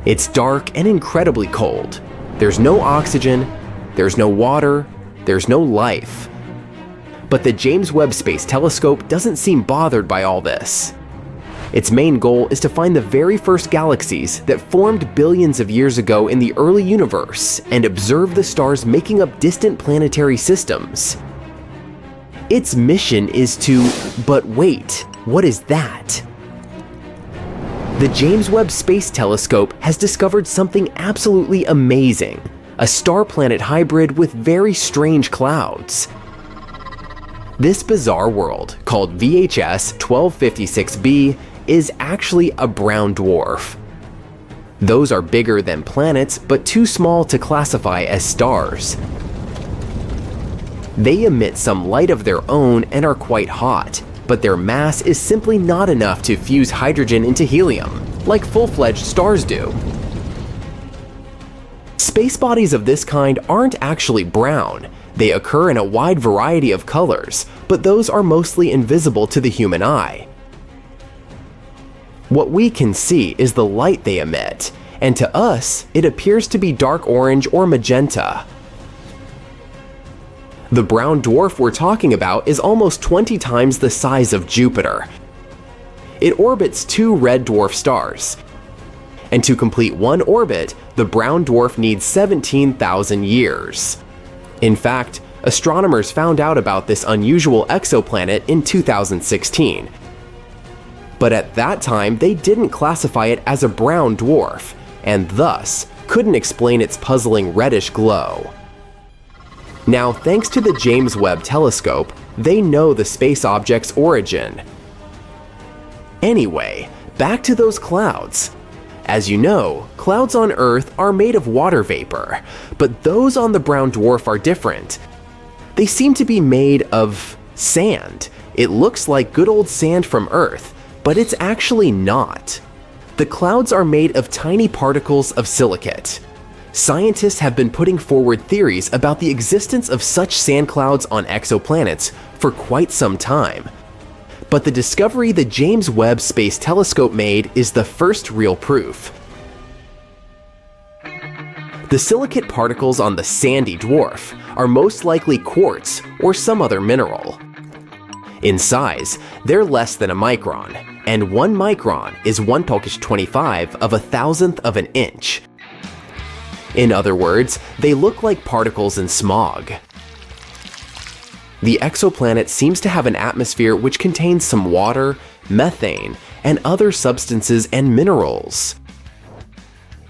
It's dark and incredibly cold. There's no oxygen, there's no water, there's no life. But the James Webb Space Telescope doesn't seem bothered by all this. Its main goal is to find the very first galaxies that formed billions of years ago in the early universe and observe the stars making up distant planetary systems. Its mission is to… but wait, what is that? The James Webb Space Telescope has discovered something absolutely amazing, a star-planet hybrid with very strange clouds. This bizarre world, called VHS 1256b, is actually a brown dwarf. Those are bigger than planets, but too small to classify as stars. They emit some light of their own and are quite hot, but their mass is simply not enough to fuse hydrogen into helium, like full-fledged stars do. Space bodies of this kind aren't actually brown. They occur in a wide variety of colors, but those are mostly invisible to the human eye. What we can see is the light they emit, and to us, it appears to be dark orange or magenta. The brown dwarf we're talking about is almost 20 times the size of Jupiter. It orbits 2 red dwarf stars. And to complete one orbit, the brown dwarf needs 17,000 years. In fact, astronomers found out about this unusual exoplanet in 2016. But at that time, they didn't classify it as a brown dwarf, and thus couldn't explain its puzzling reddish glow. Now, thanks to the James Webb Telescope, they know the space object's origin. Anyway, back to those clouds. As you know, clouds on Earth are made of water vapor, but those on the brown dwarf are different. They seem to be made of sand. It looks like good old sand from Earth, but it's actually not. The clouds are made of tiny particles of silicate. Scientists have been putting forward theories about the existence of such sand clouds on exoplanets for quite some time. But the discovery the James Webb Space Telescope made is the first real proof. The silicate particles on the sandy dwarf are most likely quartz or some other mineral. In size, they're less than a micron, and 1 micron is 1/25 of a thousandth of an inch. In other words, they look like particles in smog. The exoplanet seems to have an atmosphere which contains some water, methane, and other substances and minerals.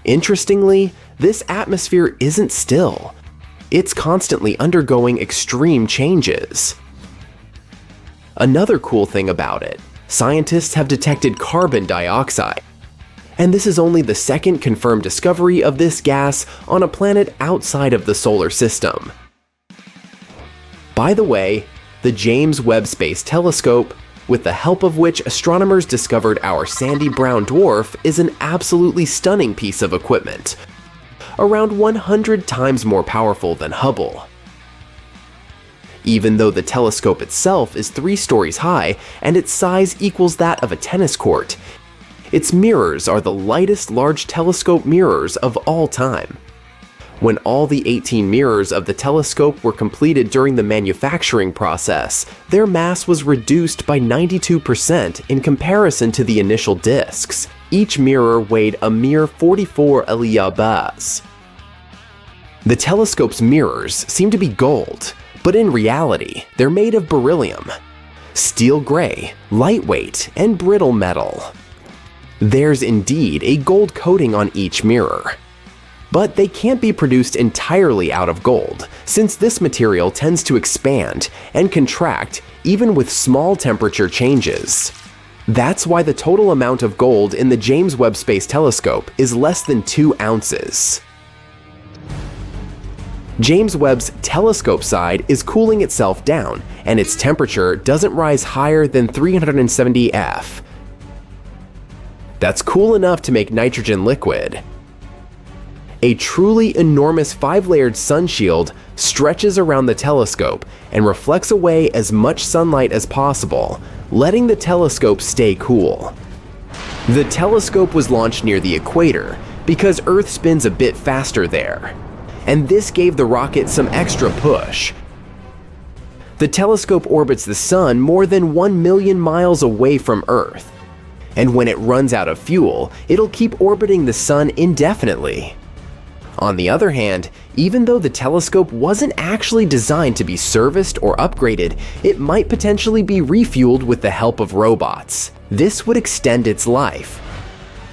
Interestingly, this atmosphere isn't still. It's constantly undergoing extreme changes. Another cool thing about it, scientists have detected carbon dioxide. And this is only the second confirmed discovery of this gas on a planet outside of the solar system. By the way, the James Webb Space Telescope, with the help of which astronomers discovered our sandy brown dwarf, is an absolutely stunning piece of equipment, around 100 times more powerful than Hubble. Even though the telescope itself is 3 stories high and its size equals that of a tennis court, its mirrors are the lightest large telescope mirrors of all time. When all the 18 mirrors of the telescope were completed during the manufacturing process, their mass was reduced by 92% in comparison to the initial discs. Each mirror weighed a mere 44 Aliyahs. The telescope's mirrors seem to be gold, but in reality, they're made of beryllium, steel gray, lightweight, and brittle metal. There's indeed a gold coating on each mirror. But they can't be produced entirely out of gold, since this material tends to expand and contract even with small temperature changes. That's why the total amount of gold in the James Webb Space Telescope is less than 2 ounces. James Webb's telescope side is cooling itself down, and its temperature doesn't rise higher than 370 F. That's cool enough to make nitrogen liquid. A truly enormous 5-layered sun shield stretches around the telescope and reflects away as much sunlight as possible, letting the telescope stay cool. The telescope was launched near the equator because Earth spins a bit faster there. And this gave the rocket some extra push. The telescope orbits the Sun more than 1 million miles away from Earth. And when it runs out of fuel, it'll keep orbiting the Sun indefinitely. On the other hand, even though the telescope wasn't actually designed to be serviced or upgraded, it might potentially be refueled with the help of robots. This would extend its life.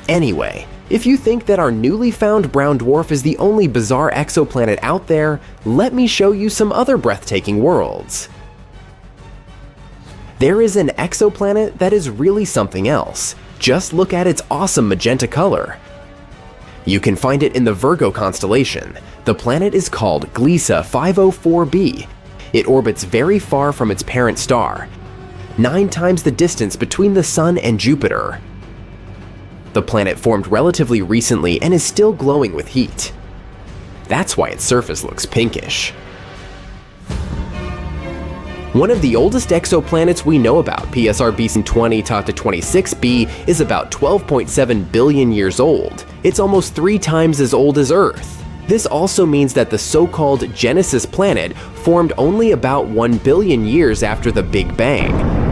Anyway, if you think that our newly found brown dwarf is the only bizarre exoplanet out there, let me show you some other breathtaking worlds. There is an exoplanet that is really something else. Just look at its awesome magenta color. You can find it in the Virgo constellation. The planet is called Gliese 504b. It orbits very far from its parent star, 9 times the distance between the Sun and Jupiter. The planet formed relatively recently and is still glowing with heat. That's why its surface looks pinkish. One of the oldest exoplanets we know about, PSR BC 20-26b, is about 12.7 billion years old. It's almost 3 times as old as Earth. This also means that the so-called Genesis planet formed only about 1 billion years after the Big Bang.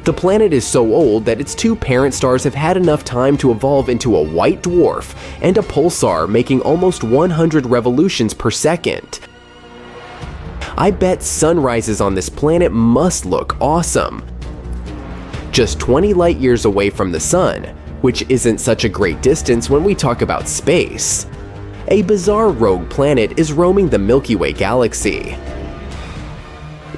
The planet is so old that its 2 parent stars have had enough time to evolve into a white dwarf and a pulsar making almost 100 revolutions per second. I bet sunrises on this planet must look awesome. Just 20 light years away from the Sun, which isn't such a great distance when we talk about space. A bizarre rogue planet is roaming the Milky Way galaxy.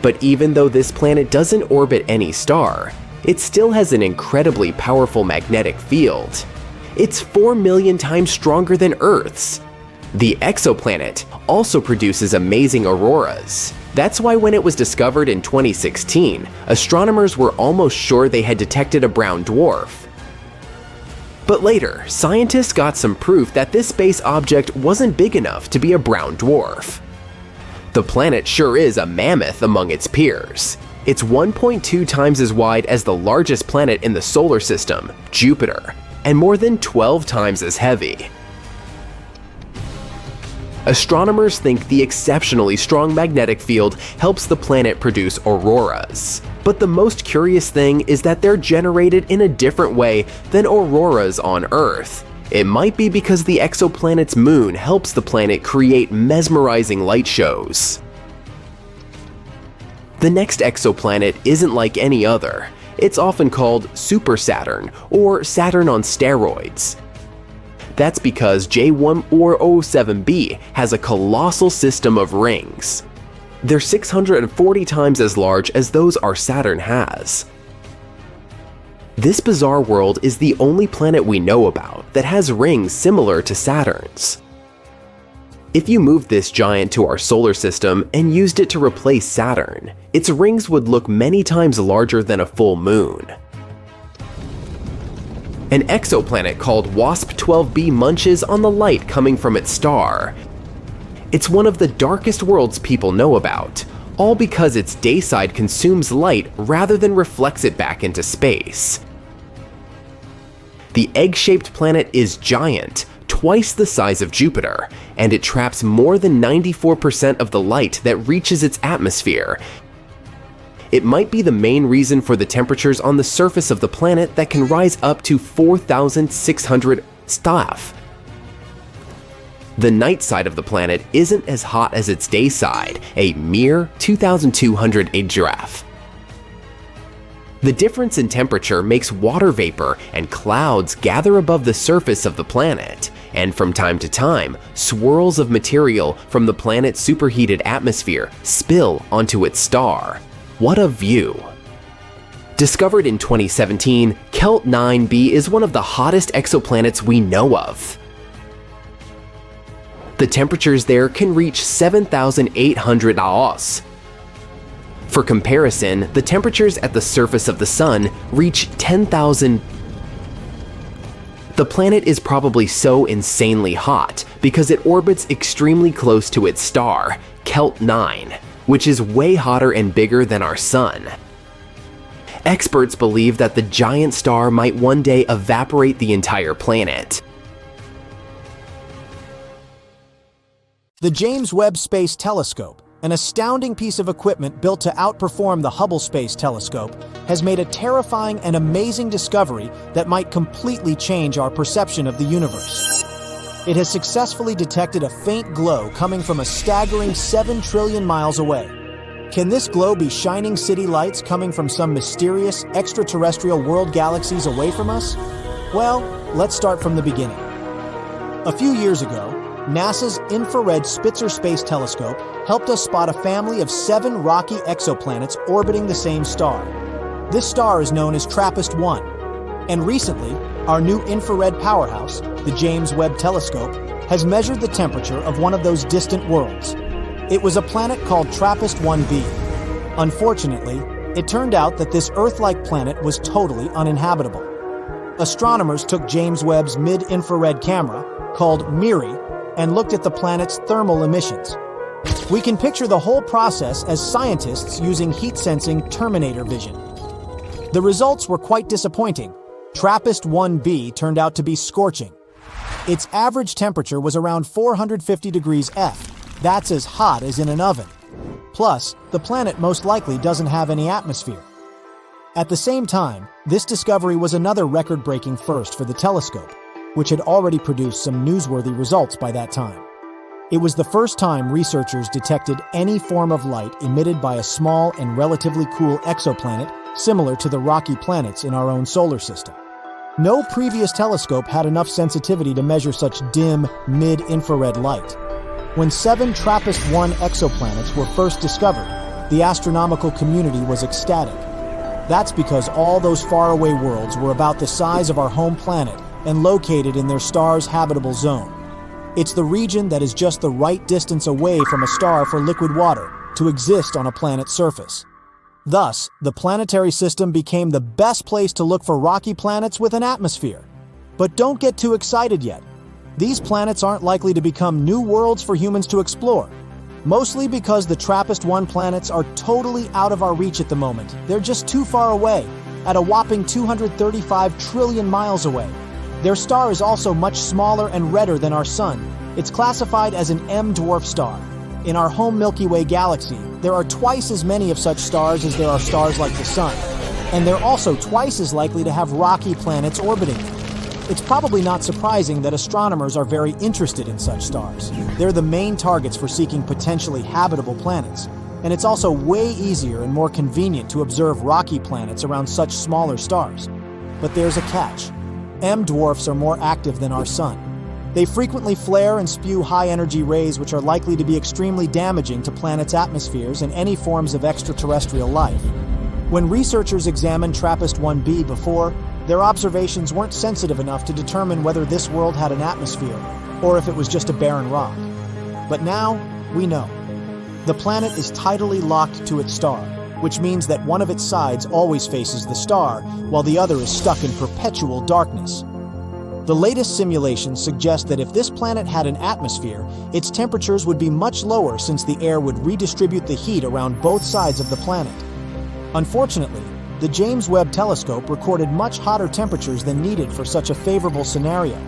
But even though this planet doesn't orbit any star, it still has an incredibly powerful magnetic field. It's 4 million times stronger than Earth's. The exoplanet also produces amazing auroras. That's why when it was discovered in 2016, astronomers were almost sure they had detected a brown dwarf. But later, scientists got some proof that this space object wasn't big enough to be a brown dwarf. The planet sure is a mammoth among its peers. It's 1.2 times as wide as the largest planet in the solar system, Jupiter, and more than 12 times as heavy. Astronomers think the exceptionally strong magnetic field helps the planet produce auroras. But the most curious thing is that they're generated in a different way than auroras on Earth. It might be because the exoplanet's moon helps the planet create mesmerizing light shows. The next exoplanet isn't like any other. It's often called Super Saturn or Saturn on steroids. That's because JWST has a colossal system of rings. They're 640 times as large as those our Saturn has. This bizarre world is the only planet we know about that has rings similar to Saturn's. If you moved this giant to our solar system and used it to replace Saturn, its rings would look many times larger than a full moon. An exoplanet called WASP-12b munches on the light coming from its star. It's one of the darkest worlds people know about, all because its day side consumes light rather than reflects it back into space. The egg-shaped planet is giant, twice the size of Jupiter, and it traps more than 94% of the light that reaches its atmosphere. It might be the main reason for the temperatures on the surface of the planet that can rise up to 4,600 staff. The night side of the planet isn't as hot as its day side, a mere 2,200 giraffe. The difference in temperature makes water vapor and clouds gather above the surface of the planet, and from time to time, swirls of material from the planet's superheated atmosphere spill onto its star. What a view! Discovered in 2017, Kelt 9b is one of the hottest exoplanets we know of. The temperatures there can reach 7,800 AOS. For comparison, the temperatures at the surface of the Sun reach 10,000. The planet is probably so insanely hot because it orbits extremely close to its star, Kelt 9, which is way hotter and bigger than our Sun. Experts believe that the giant star might one day evaporate the entire planet. The James Webb Space Telescope, an astounding piece of equipment built to outperform the Hubble Space Telescope, has made a terrifying and amazing discovery that might completely change our perception of the universe. It has successfully detected a faint glow coming from a staggering 7 trillion miles away. Can this glow be shining city lights coming from some mysterious extraterrestrial world galaxies away from us? Well, let's start from the beginning. A few years ago, NASA's infrared Spitzer Space Telescope helped us spot a family of 7 rocky exoplanets orbiting the same star. This star is known as TRAPPIST-1, and recently, our new infrared powerhouse, the James Webb Telescope, has measured the temperature of one of those distant worlds. It was a planet called TRAPPIST-1b. Unfortunately, it turned out that this Earth-like planet was totally uninhabitable. Astronomers took James Webb's mid-infrared camera, called MIRI, and looked at the planet's thermal emissions. We can picture the whole process as scientists using heat-sensing Terminator vision. The results were quite disappointing. TRAPPIST-1b turned out to be scorching. Its average temperature was around 450 degrees F. That's as hot as in an oven. Plus, the planet most likely doesn't have any atmosphere. At the same time, this discovery was another record-breaking first for the telescope, which had already produced some newsworthy results by that time. It was the first time researchers detected any form of light emitted by a small and relatively cool exoplanet similar to the rocky planets in our own solar system. No previous telescope had enough sensitivity to measure such dim, mid-infrared light. When 7 TRAPPIST-1 exoplanets were first discovered, the astronomical community was ecstatic. That's because all those faraway worlds were about the size of our home planet and located in their star's habitable zone. It's the region that is just the right distance away from a star for liquid water to exist on a planet's surface. Thus, the planetary system became the best place to look for rocky planets with an atmosphere. But don't get too excited yet. These planets aren't likely to become new worlds for humans to explore, mostly because the TRAPPIST-1 planets are totally out of our reach at the moment. They're just too far away, at a whopping 235 trillion miles away. Their star is also much smaller and redder than our Sun. It's classified as an M-dwarf star. In our home Milky Way galaxy, there are twice as many of such stars as there are stars like the Sun, and they're also twice as likely to have rocky planets orbiting them. It's probably not surprising that astronomers are very interested in such stars. They're the main targets for seeking potentially habitable planets, and it's also way easier and more convenient to observe rocky planets around such smaller stars. But there's a catch. M-dwarfs are more active than our Sun. They frequently flare and spew high-energy rays which are likely to be extremely damaging to planets' atmospheres and any forms of extraterrestrial life. When researchers examined TRAPPIST-1b before, their observations weren't sensitive enough to determine whether this world had an atmosphere, or if it was just a barren rock. But now, we know. The planet is tidally locked to its star, which means that one of its sides always faces the star, while the other is stuck in perpetual darkness. The latest simulations suggest that if this planet had an atmosphere, its temperatures would be much lower since the air would redistribute the heat around both sides of the planet. Unfortunately, the James Webb Telescope recorded much hotter temperatures than needed for such a favorable scenario.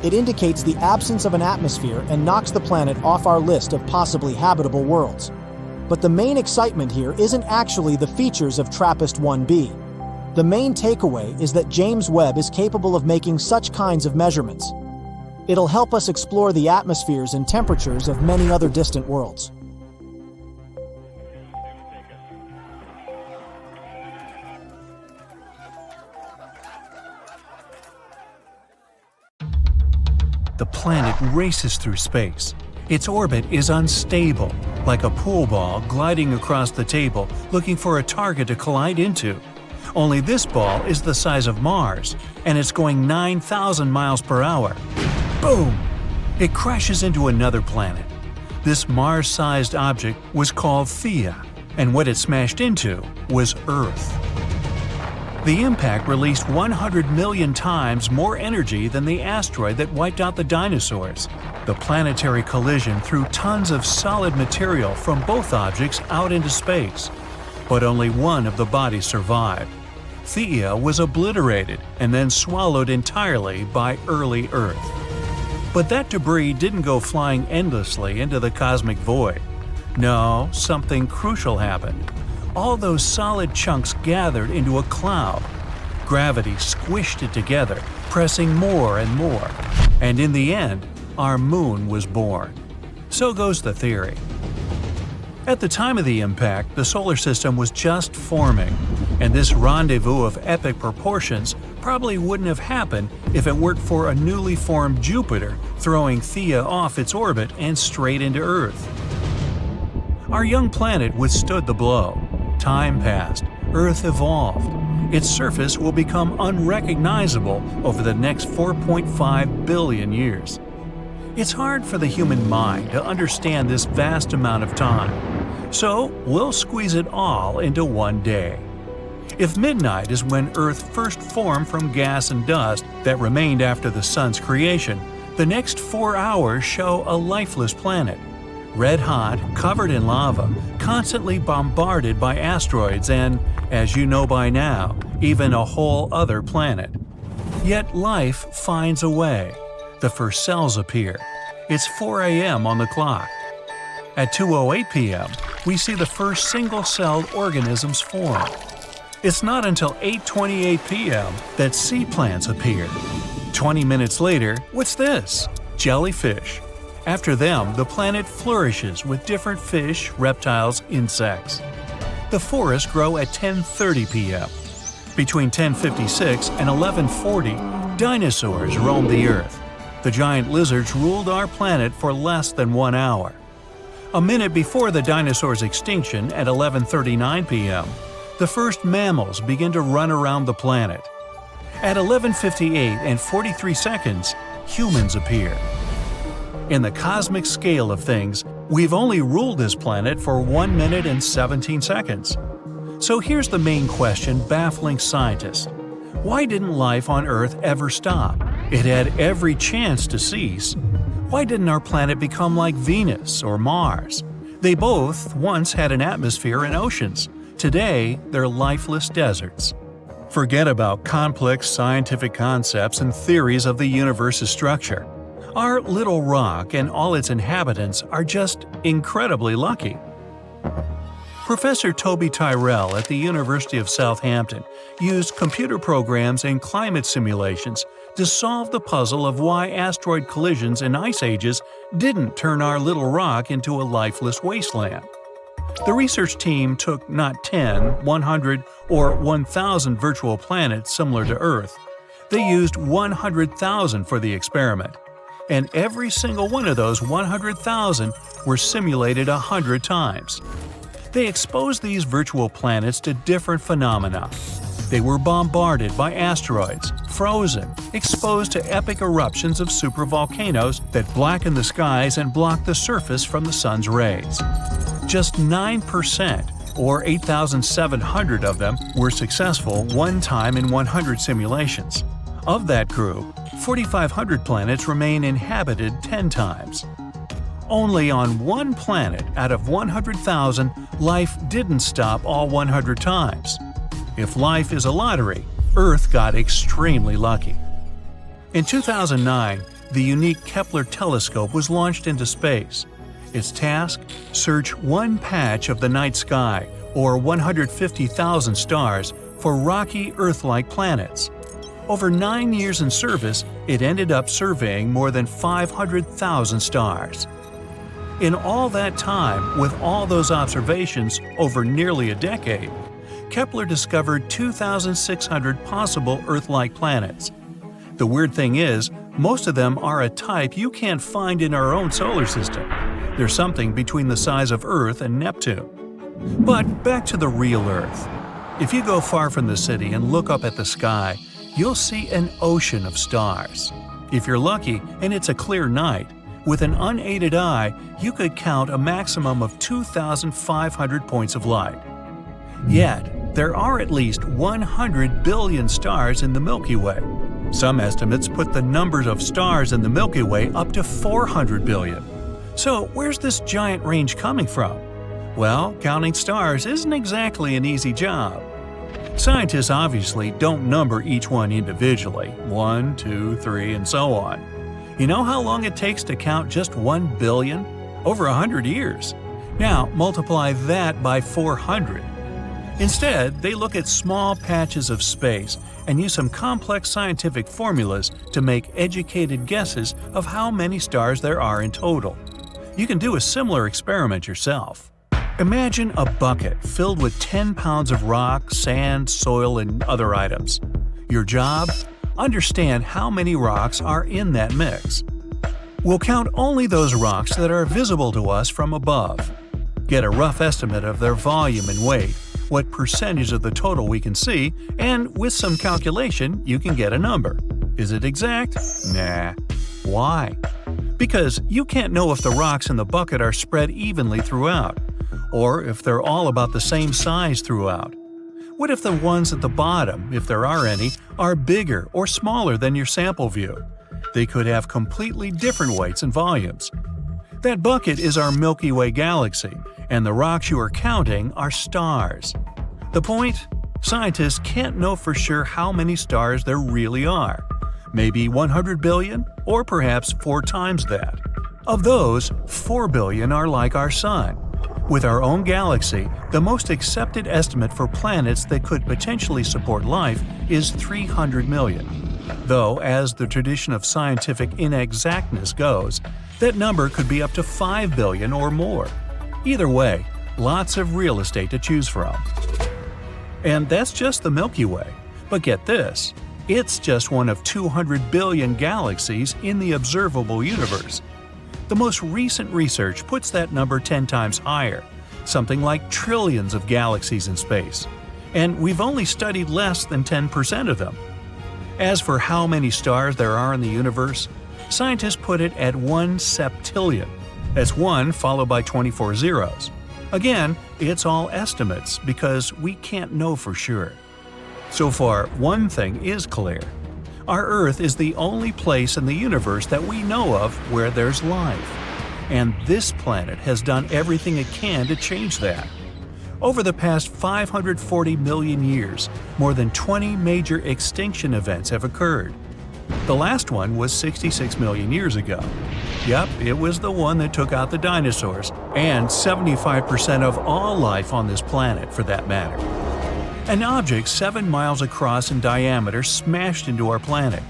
It indicates the absence of an atmosphere and knocks the planet off our list of possibly habitable worlds. But the main excitement here isn't actually the features of TRAPPIST-1b. The main takeaway is that James Webb is capable of making such kinds of measurements. It'll help us explore the atmospheres and temperatures of many other distant worlds. The planet races through space. Its orbit is unstable, like a pool ball gliding across the table looking for a target to collide into. Only this ball is the size of Mars, and it's going 9,000 miles per hour. Boom! It crashes into another planet. This Mars-sized object was called Theia, and what it smashed into was Earth. The impact released 100 million times more energy than the asteroid that wiped out the dinosaurs. The planetary collision threw tons of solid material from both objects out into space, but only one of the bodies survived. Theia was obliterated and then swallowed entirely by early Earth. But that debris didn't go flying endlessly into the cosmic void. No, something crucial happened. All those solid chunks gathered into a cloud. Gravity squished it together, pressing more and more. And in the end, our moon was born. So goes the theory. At the time of the impact, the solar system was just forming, and this rendezvous of epic proportions probably wouldn't have happened if it weren't for a newly formed Jupiter throwing Theia off its orbit and straight into Earth. Our young planet withstood the blow. Time passed, Earth evolved. Its surface will become unrecognizable over the next 4.5 billion years. It's hard for the human mind to understand this vast amount of time, so we'll squeeze it all into one day. If midnight is when Earth first formed from gas and dust that remained after the Sun's creation, the next 4 hours show a lifeless planet. Red-hot, covered in lava, constantly bombarded by asteroids and, as you know by now, even a whole other planet. Yet life finds a way. The first cells appear. It's 4 a.m. on the clock. At 2:08 p.m., we see the first single-celled organisms form. It's not until 8:28 p.m. that sea plants appear. 20 minutes later, what's this? Jellyfish. After them, the planet flourishes with different fish, reptiles, insects. The forests grow at 10:30 p.m. Between 10:56 and 11:40, dinosaurs roamed the Earth. The giant lizards ruled our planet for less than 1 hour. A minute before the dinosaurs' extinction at 11:39 p.m., the first mammals begin to run around the planet. At 11:58 and 43 seconds, humans appear. In the cosmic scale of things, we've only ruled this planet for 1 minute and 17 seconds. So here's the main question baffling scientists. Why didn't life on Earth ever stop? It had every chance to cease. Why didn't our planet become like Venus or Mars? They both once had an atmosphere and oceans. Today, they're lifeless deserts. Forget about complex scientific concepts and theories of the universe's structure. Our little rock and all its inhabitants are just incredibly lucky. Professor Toby Tyrrell at the University of Southampton used computer programs and climate simulations to solve the puzzle of why asteroid collisions and ice ages didn't turn our little rock into a lifeless wasteland. The research team took not 10, 100, or 1,000 virtual planets similar to Earth. They used 100,000 for the experiment. And every single one of those 100,000 were simulated 100 times. They exposed these virtual planets to different phenomena. They were bombarded by asteroids, frozen, exposed to epic eruptions of supervolcanoes that blacken the skies and block the surface from the sun's rays. Just 9%, or 8,700 of them, were successful one time in 100 simulations. Of that group, 4,500 planets remain inhabited 10 times. Only on one planet out of 100,000, life didn't stop all 100 times. If life is a lottery, Earth got extremely lucky. In 2009, the unique Kepler telescope was launched into space. Its task? Search one patch of the night sky, or 150,000 stars, for rocky Earth-like planets. Over 9 years in service, it ended up surveying more than 500,000 stars. In all that time, with all those observations over nearly a decade, Kepler discovered 2,600 possible Earth-like planets. The weird thing is, most of them are a type you can't find in our own solar system. They're something between the size of Earth and Neptune. But back to the real Earth. If you go far from the city and look up at the sky, you'll see an ocean of stars. If you're lucky and it's a clear night, with an unaided eye, you could count a maximum of 2,500 points of light. Yet, there are at least 100 billion stars in the Milky Way. Some estimates put the numbers of stars in the Milky Way up to 400 billion. So, where's this giant range coming from? Well, counting stars isn't exactly an easy job. Scientists obviously don't number each one individually, 1, 2, 3, and so on. You know how long it takes to count just 1 billion? Over 100 years. Now multiply that by 400. Instead, they look at small patches of space and use some complex scientific formulas to make educated guesses of how many stars there are in total. You can do a similar experiment yourself. Imagine a bucket filled with 10 pounds of rock, sand, soil, and other items. Your job? Understand how many rocks are in that mix. We'll count only those rocks that are visible to us from above. Get a rough estimate of their volume and weight, what percentage of the total we can see, and with some calculation, you can get a number. Is it exact? Nah. Why? Because you can't know if the rocks in the bucket are spread evenly throughout, or if they're all about the same size throughout. What if the ones at the bottom, if there are any, are bigger or smaller than your sample view? They could have completely different weights and volumes. That bucket is our Milky Way galaxy, and the rocks you are counting are stars. The point? Scientists can't know for sure how many stars there really are. Maybe 100 billion, or perhaps 4 times that. Of those, 4 billion are like our Sun. With our own galaxy, the most accepted estimate for planets that could potentially support life is 300 million. Though, as the tradition of scientific inexactness goes, that number could be up to 5 billion or more. Either way, lots of real estate to choose from. And that's just the Milky Way. But get this, it's just one of 200 billion galaxies in the observable universe. The most recent research puts that number 10 times higher, something like trillions of galaxies in space. And we've only studied less than 10% of them. As for how many stars there are in the universe, scientists put it at 1 septillion. That's 1 followed by 24 zeros. Again, it's all estimates because we can't know for sure. So far, one thing is clear. Our Earth is the only place in the universe that we know of where there's life. And this planet has done everything it can to change that. Over the past 540 million years, more than 20 major extinction events have occurred. The last one was 66 million years ago. Yep, it was the one that took out the dinosaurs, and 75% of all life on this planet for that matter. An object 7 miles across in diameter smashed into our planet.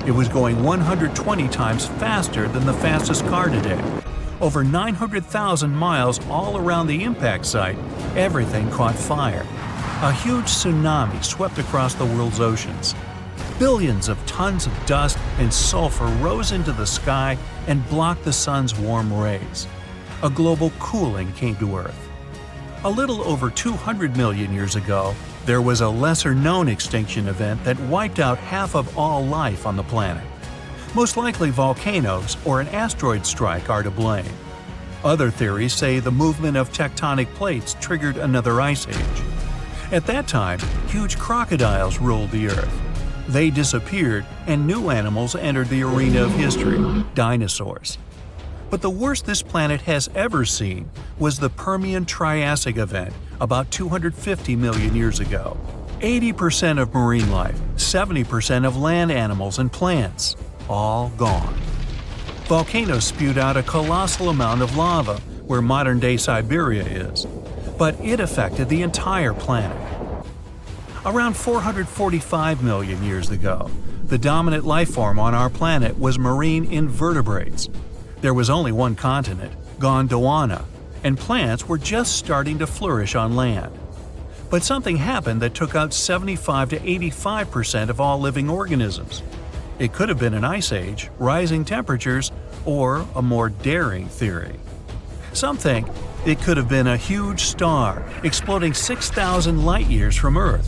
It was going 120 times faster than the fastest car today. Over 900,000 miles all around the impact site, everything caught fire. A huge tsunami swept across the world's oceans. Billions of tons of dust and sulfur rose into the sky and blocked the sun's warm rays. A global cooling came to Earth. A little over 200 million years ago, there was a lesser-known extinction event that wiped out half of all life on the planet. Most likely volcanoes or an asteroid strike are to blame. Other theories say the movement of tectonic plates triggered another ice age. At that time, huge crocodiles ruled the Earth. They disappeared, and new animals entered the arena of history – dinosaurs. But the worst this planet has ever seen was the Permian-Triassic event about 250 million years ago. 80% of marine life, 70% of land animals and plants – all gone. Volcanoes spewed out a colossal amount of lava where modern-day Siberia is, but it affected the entire planet. Around 445 million years ago, the dominant life form on our planet was marine invertebrates. There was only one continent, Gondwana, and plants were just starting to flourish on land. But something happened that took out 75 to 85% of all living organisms. It could have been an ice age, rising temperatures, or a more daring theory. Some think it could have been a huge star exploding 6,000 light-years from Earth.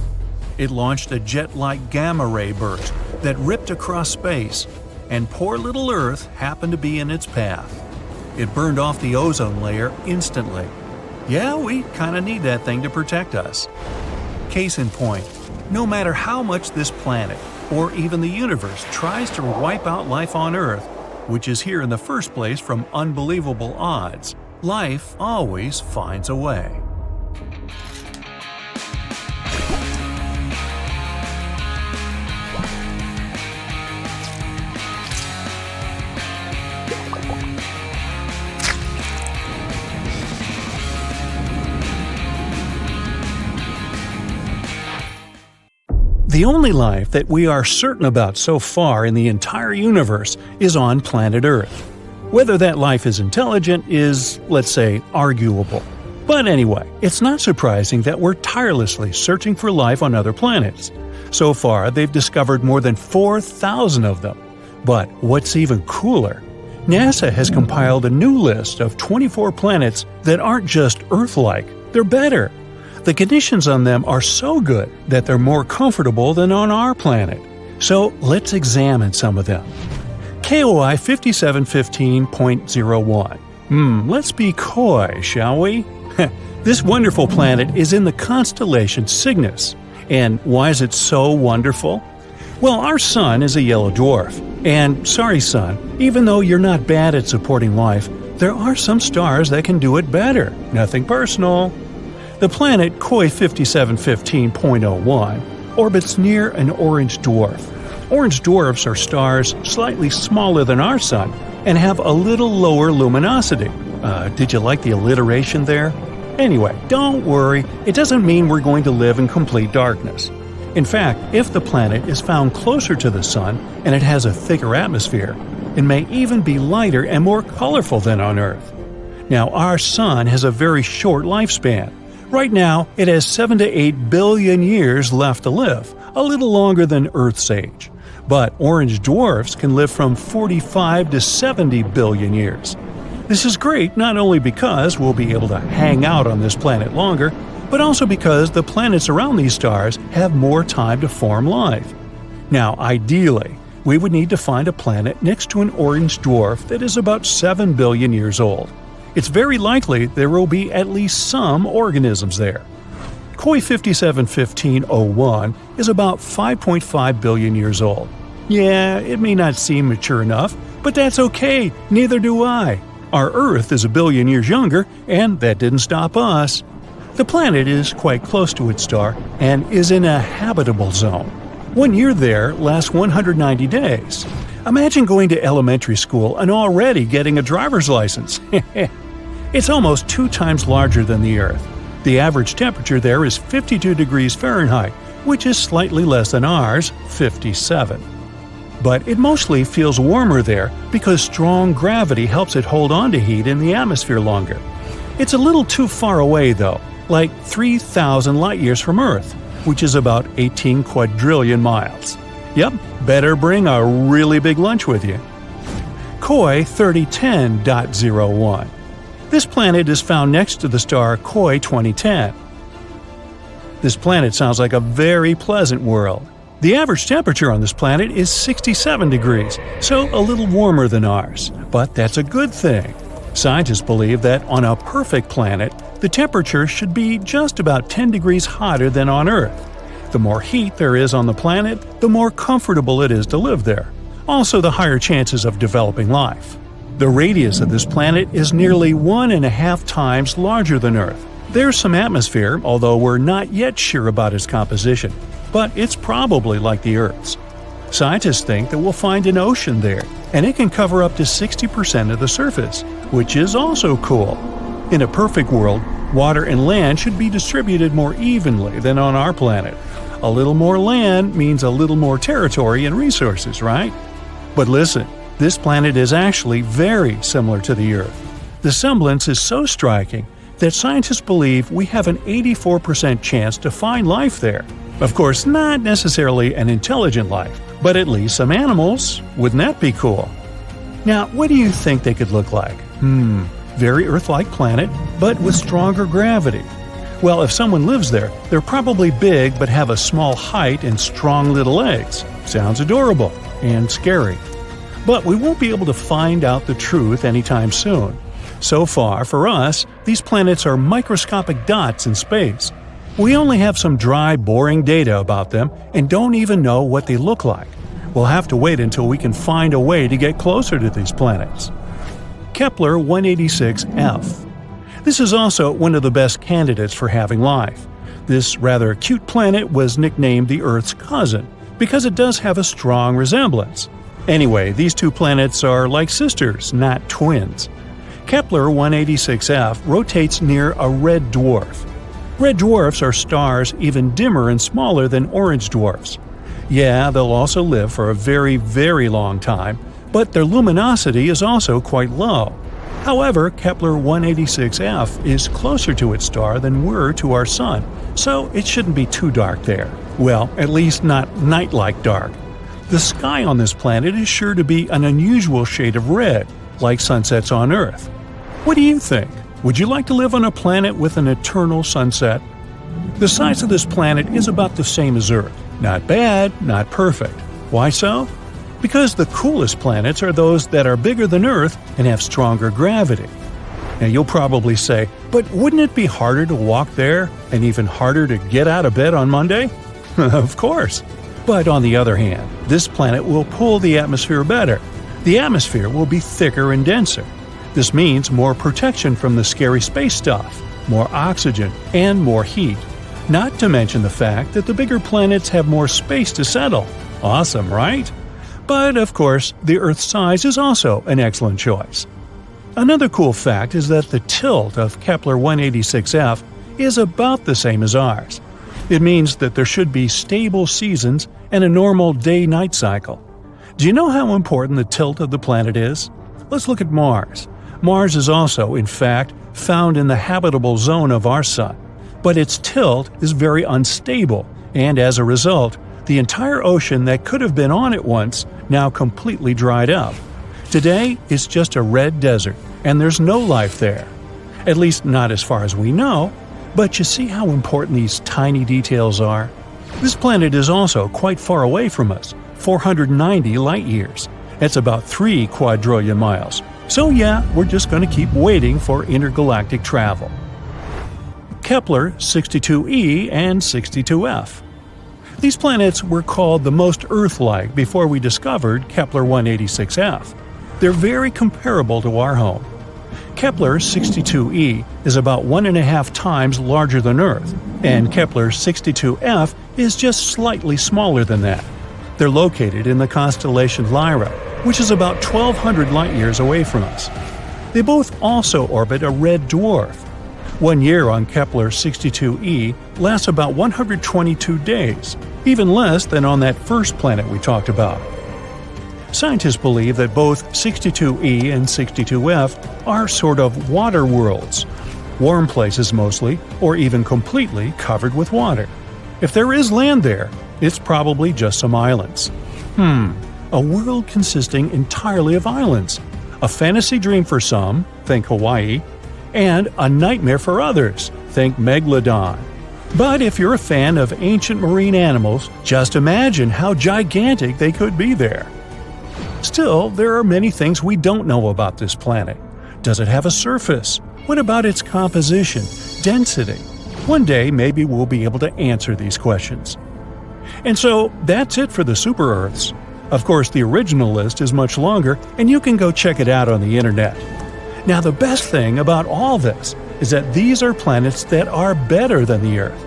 It launched a jet-like gamma-ray burst that ripped across space, and poor little Earth happened to be in its path. It burned off the ozone layer instantly. Yeah, we kinda need that thing to protect us. Case in point, no matter how much this planet, or even the universe, tries to wipe out life on Earth, which is here in the first place from unbelievable odds, life always finds a way. The only life that we are certain about so far in the entire universe is on planet Earth. Whether that life is intelligent is, let's say, arguable. But anyway, it's not surprising that we're tirelessly searching for life on other planets. So far, they've discovered more than 4,000 of them. But what's even cooler? NASA has compiled a new list of 24 planets that aren't just Earth-like, they're better. The conditions on them are so good that they're more comfortable than on our planet. So let's examine some of them. KOI 5715.01. Let's be coy, shall we? This wonderful planet is in the constellation Cygnus. And why is it so wonderful? Well, our sun is a yellow dwarf. And sorry, sun, even though you're not bad at supporting life, there are some stars that can do it better. Nothing personal. The planet KOI 5715.01 orbits near an orange dwarf. Orange dwarfs are stars slightly smaller than our sun and have a little lower luminosity. Did you like the alliteration there? Anyway, don't worry, it doesn't mean we're going to live in complete darkness. In fact, if the planet is found closer to the sun and it has a thicker atmosphere, it may even be lighter and more colorful than on Earth. Now, our sun has a very short lifespan. Right now, it has 7 to 8 billion years left to live, a little longer than Earth's age. But orange dwarfs can live from 45 to 70 billion years. This is great not only because we'll be able to hang out on this planet longer, but also because the planets around these stars have more time to form life. Now, ideally, we would need to find a planet next to an orange dwarf that is about 7 billion years old. It's very likely there will be at least some organisms there. KOI 5715.01 is about 5.5 billion years old. Yeah, it may not seem mature enough, but that's okay, neither do I. Our Earth is a billion years younger, and that didn't stop us. The planet is quite close to its star and is in a habitable zone. 1 year there lasts 190 days. Imagine going to elementary school and already getting a driver's license. It's almost 2 times larger than the Earth. The average temperature there is 52 degrees Fahrenheit, which is slightly less than ours, 57. But it mostly feels warmer there because strong gravity helps it hold on to heat in the atmosphere longer. It's a little too far away though, like 3,000 light-years from Earth, which is about 18 quadrillion miles. Yep, better bring a really big lunch with you. KOI 3010.01. This planet is found next to the star KOI 2010. This planet sounds like a very pleasant world. The average temperature on this planet is 67 degrees, so a little warmer than ours. But that's a good thing. Scientists believe that on a perfect planet, the temperature should be just about 10 degrees hotter than on Earth. The more heat there is on the planet, the more comfortable it is to live there. Also, the higher chances of developing life. The radius of this planet is nearly 1.5 times larger than Earth. There's some atmosphere, although we're not yet sure about its composition, but it's probably like the Earth's. Scientists think that we'll find an ocean there, and it can cover up to 60% of the surface, which is also cool. In a perfect world, water and land should be distributed more evenly than on our planet. A little more land means a little more territory and resources, right? But listen, this planet is actually very similar to the Earth. The semblance is so striking that scientists believe we have an 84% chance to find life there. Of course, not necessarily an intelligent life, but at least some animals. Wouldn't that be cool? Now, what do you think they could look like? Very Earth-like planet, but with stronger gravity. Well, if someone lives there, they're probably big but have a small height and strong little legs. Sounds adorable and scary. But we won't be able to find out the truth anytime soon. So far, for us, these planets are microscopic dots in space. We only have some dry, boring data about them and don't even know what they look like. We'll have to wait until we can find a way to get closer to these planets. Kepler 186f. This is also one of the best candidates for having life. This rather cute planet was nicknamed the Earth's cousin because it does have a strong resemblance. Anyway, these two planets are like sisters, not twins. Kepler 186f rotates near a red dwarf. Red dwarfs are stars even dimmer and smaller than orange dwarfs. Yeah, they'll also live for a very, very long time, but their luminosity is also quite low. However, Kepler 186f is closer to its star than we're to our Sun, so it shouldn't be too dark there. Well, at least not night-like dark. The sky on this planet is sure to be an unusual shade of red, like sunsets on Earth. What do you think? Would you like to live on a planet with an eternal sunset? The size of this planet is about the same as Earth. Not bad, not perfect. Why so? Because the coolest planets are those that are bigger than Earth and have stronger gravity. Now you'll probably say, but wouldn't it be harder to walk there and even harder to get out of bed on Monday? Of course. But on the other hand, this planet will pull the atmosphere better. The atmosphere will be thicker and denser. This means more protection from the scary space stuff, more oxygen, and more heat. Not to mention the fact that the bigger planets have more space to settle. Awesome, right? But of course, the Earth's size is also an excellent choice. Another cool fact is that the tilt of Kepler 186f is about the same as ours. It means that there should be stable seasons and a normal day-night cycle. Do you know how important the tilt of the planet is? Let's look at Mars. Mars is also, in fact, found in the habitable zone of our Sun, but its tilt is very unstable, and as a result, the entire ocean that could have been on it once now completely dried up. Today, it's just a red desert, and there's no life there. At least not as far as we know, but you see how important these tiny details are? This planet is also quite far away from us, 490 light-years. That's about 3 quadrillion miles. So yeah, we're just going to keep waiting for intergalactic travel. Kepler 62e and 62f. These planets were called the most Earth-like before we discovered Kepler 186f. They're very comparable to our home. Kepler 62e is about 1.5 times larger than Earth, and Kepler 62f is just slightly smaller than that. They're located in the constellation Lyra, which is about 1,200 light-years away from us. They both also orbit a red dwarf. 1 year on Kepler 62e lasts about 122 days, even less than on that first planet we talked about. Scientists believe that both 62e and 62f are sort of water worlds, warm places mostly, or even completely covered with water. If there is land there, it's probably just some islands. A world consisting entirely of islands. A fantasy dream for some, think Hawaii, and a nightmare for others, think Megalodon. But if you're a fan of ancient marine animals, just imagine how gigantic they could be there. Still, there are many things we don't know about this planet. Does it have a surface? What about its composition, density? One day, maybe we'll be able to answer these questions. And so, that's it for the super-Earths. Of course, the original list is much longer, and you can go check it out on the internet. Now, the best thing about all this is that these are planets that are better than the Earth.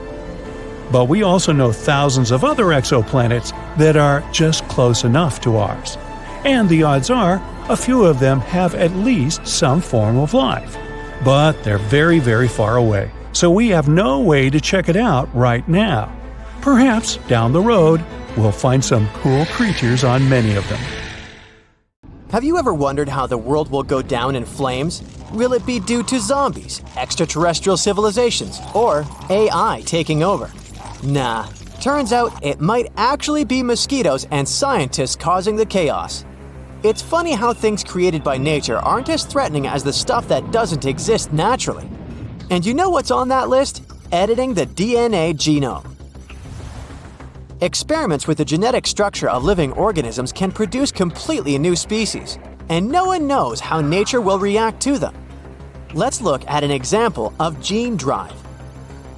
But we also know thousands of other exoplanets that are just close enough to ours. And the odds are, a few of them have at least some form of life. But they're very, very far away, so we have no way to check it out right now. Perhaps, down the road, we'll find some cool creatures on many of them. Have you ever wondered how the world will go down in flames? Will it be due to zombies, extraterrestrial civilizations, or AI taking over? Nah, turns out it might actually be mosquitoes and scientists causing the chaos. It's funny how things created by nature aren't as threatening as the stuff that doesn't exist naturally. And you know what's on that list? Editing the DNA genome. Experiments with the genetic structure of living organisms can produce completely new species, and no one knows how nature will react to them. Let's look at an example of gene drive.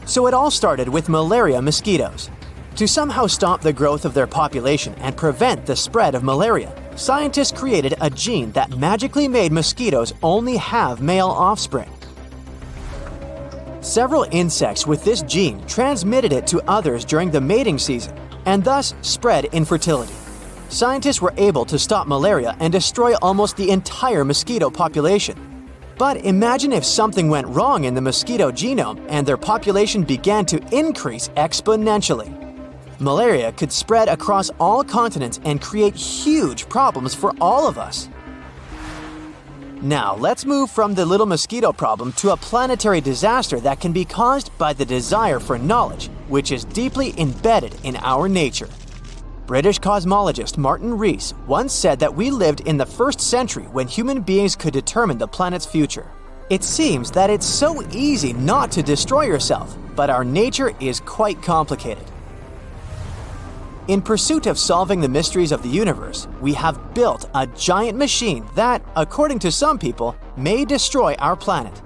So it all started with malaria mosquitoes. To somehow stop the growth of their population and prevent the spread of malaria, scientists created a gene that magically made mosquitoes only have male offspring. Several insects with this gene transmitted it to others during the mating season, and thus spread infertility. Scientists were able to stop malaria and destroy almost the entire mosquito population. But imagine if something went wrong in the mosquito genome and their population began to increase exponentially. Malaria could spread across all continents and create huge problems for all of us. Now, let's move from the little mosquito problem to a planetary disaster that can be caused by the desire for knowledge, which is deeply embedded in our nature. British cosmologist Martin Rees once said that we lived in the 1st century when human beings could determine the planet's future. It seems that it's so easy not to destroy yourself, but our nature is quite complicated. In pursuit of solving the mysteries of the universe, we have built a giant machine that, according to some people, may destroy our planet.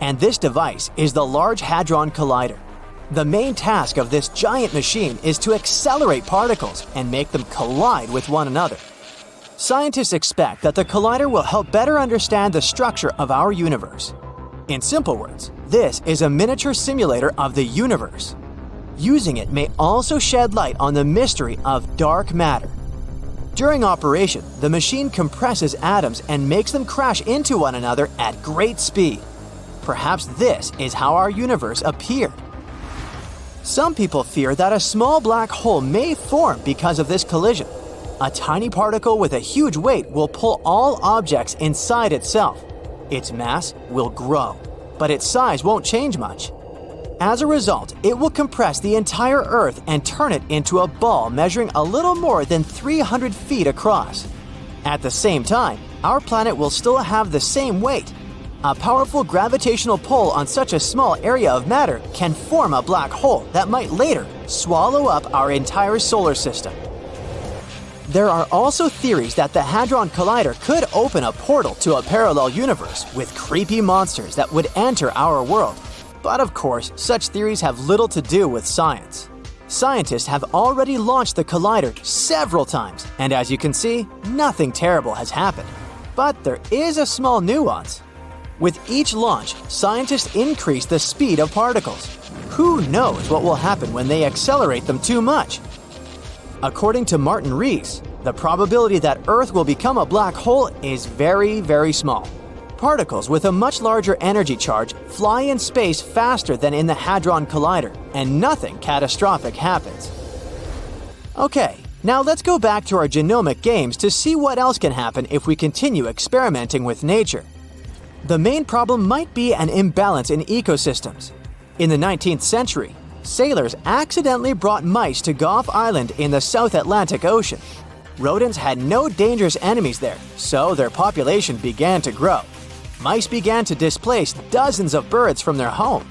And this device is the Large Hadron Collider. The main task of this giant machine is to accelerate particles and make them collide with one another. Scientists expect that the collider will help better understand the structure of our universe. In simple words, this is a miniature simulator of the universe. Using it may also shed light on the mystery of dark matter. During operation, the machine compresses atoms and makes them crash into one another at great speed. Perhaps this is how our universe appeared. Some people fear that a small black hole may form because of this collision. A tiny particle with a huge weight will pull all objects inside itself. Its mass will grow, but its size won't change much. As a result, it will compress the entire Earth and turn it into a ball measuring a little more than 300 feet across. At the same time, our planet will still have the same weight. A powerful gravitational pull on such a small area of matter can form a black hole that might later swallow up our entire solar system. There are also theories that the Hadron Collider could open a portal to a parallel universe with creepy monsters that would enter our world. But of course, such theories have little to do with science. Scientists have already launched the collider several times, and as you can see, nothing terrible has happened. But there is a small nuance. With each launch, scientists increase the speed of particles. Who knows what will happen when they accelerate them too much? According to Martin Rees, the probability that Earth will become a black hole is very, very small. Particles with a much larger energy charge fly in space faster than in the Hadron Collider, and nothing catastrophic happens. Okay, now let's go back to our genomic games to see what else can happen if we continue experimenting with nature. The main problem might be an imbalance in ecosystems. In the 19th century, sailors accidentally brought mice to Gough Island in the South Atlantic Ocean. Rodents had no dangerous enemies there, so their population began to grow. Mice began to displace dozens of birds from their home.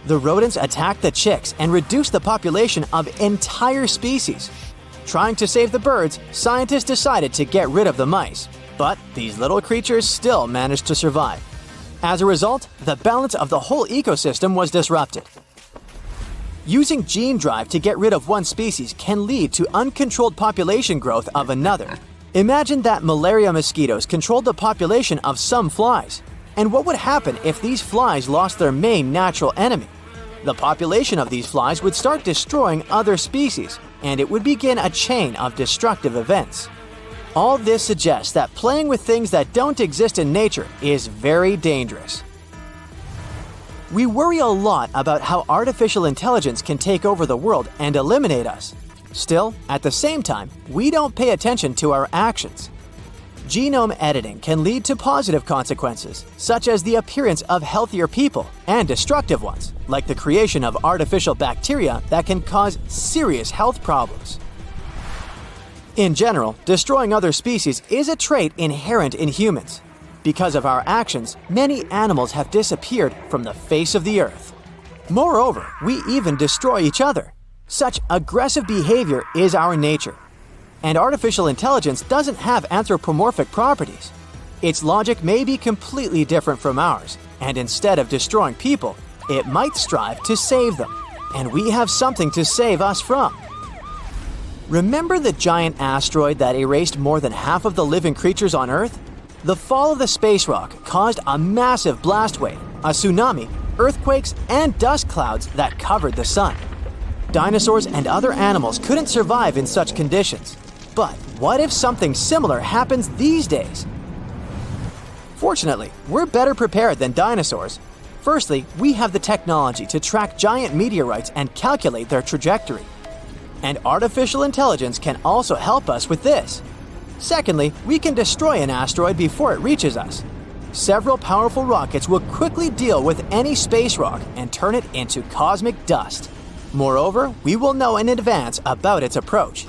The rodents attacked the chicks and reduced the population of entire species. Trying to save the birds, scientists decided to get rid of the mice, but these little creatures still managed to survive. As a result, the balance of the whole ecosystem was disrupted. Using gene drive to get rid of one species can lead to uncontrolled population growth of another. Imagine that malaria mosquitoes controlled the population of some flies. And what would happen if these flies lost their main natural enemy? The population of these flies would start destroying other species, and it would begin a chain of destructive events. All this suggests that playing with things that don't exist in nature is very dangerous. We worry a lot about how artificial intelligence can take over the world and eliminate us. Still, at the same time, we don't pay attention to our actions. Genome editing can lead to positive consequences, such as the appearance of healthier people, and destructive ones, like the creation of artificial bacteria that can cause serious health problems. In general, destroying other species is a trait inherent in humans. Because of our actions, many animals have disappeared from the face of the earth. Moreover, we even destroy each other. Such aggressive behavior is our nature. And artificial intelligence doesn't have anthropomorphic properties. Its logic may be completely different from ours, and instead of destroying people, it might strive to save them. And we have something to save us from. Remember the giant asteroid that erased more than half of the living creatures on Earth? The fall of the space rock caused a massive blast wave, a tsunami, earthquakes, and dust clouds that covered the sun. Dinosaurs and other animals couldn't survive in such conditions. But what if something similar happens these days? Fortunately, we're better prepared than dinosaurs. Firstly, we have the technology to track giant meteorites and calculate their trajectory. and artificial intelligence can also help us with this. Secondly, we can destroy an asteroid before it reaches us. Several powerful rockets will quickly deal with any space rock and turn it into cosmic dust. Moreover, we will know in advance about its approach.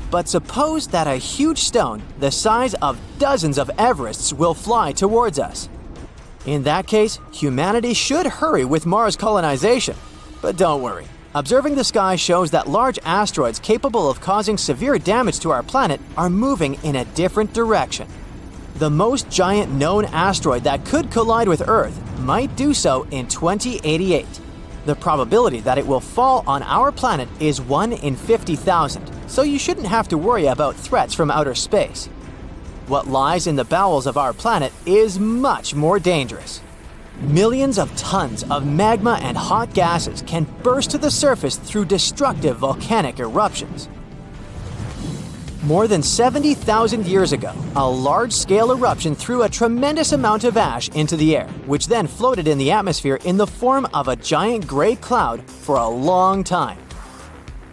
But suppose that a huge stone the size of dozens of Everests will fly towards us. In that case, humanity should hurry with Mars colonization. But don't worry. Observing the sky shows that large asteroids capable of causing severe damage to our planet are moving in a different direction. The most giant known asteroid that could collide with Earth might do so in 2088. The probability that it will fall on our planet is 1 in 50,000, so you shouldn't have to worry about threats from outer space. What lies in the bowels of our planet is much more dangerous. Millions of tons of magma and hot gases can burst to the surface through destructive volcanic eruptions. More than 70,000 years ago, a large-scale eruption threw a tremendous amount of ash into the air, which then floated in the atmosphere in the form of a giant gray cloud for a long time.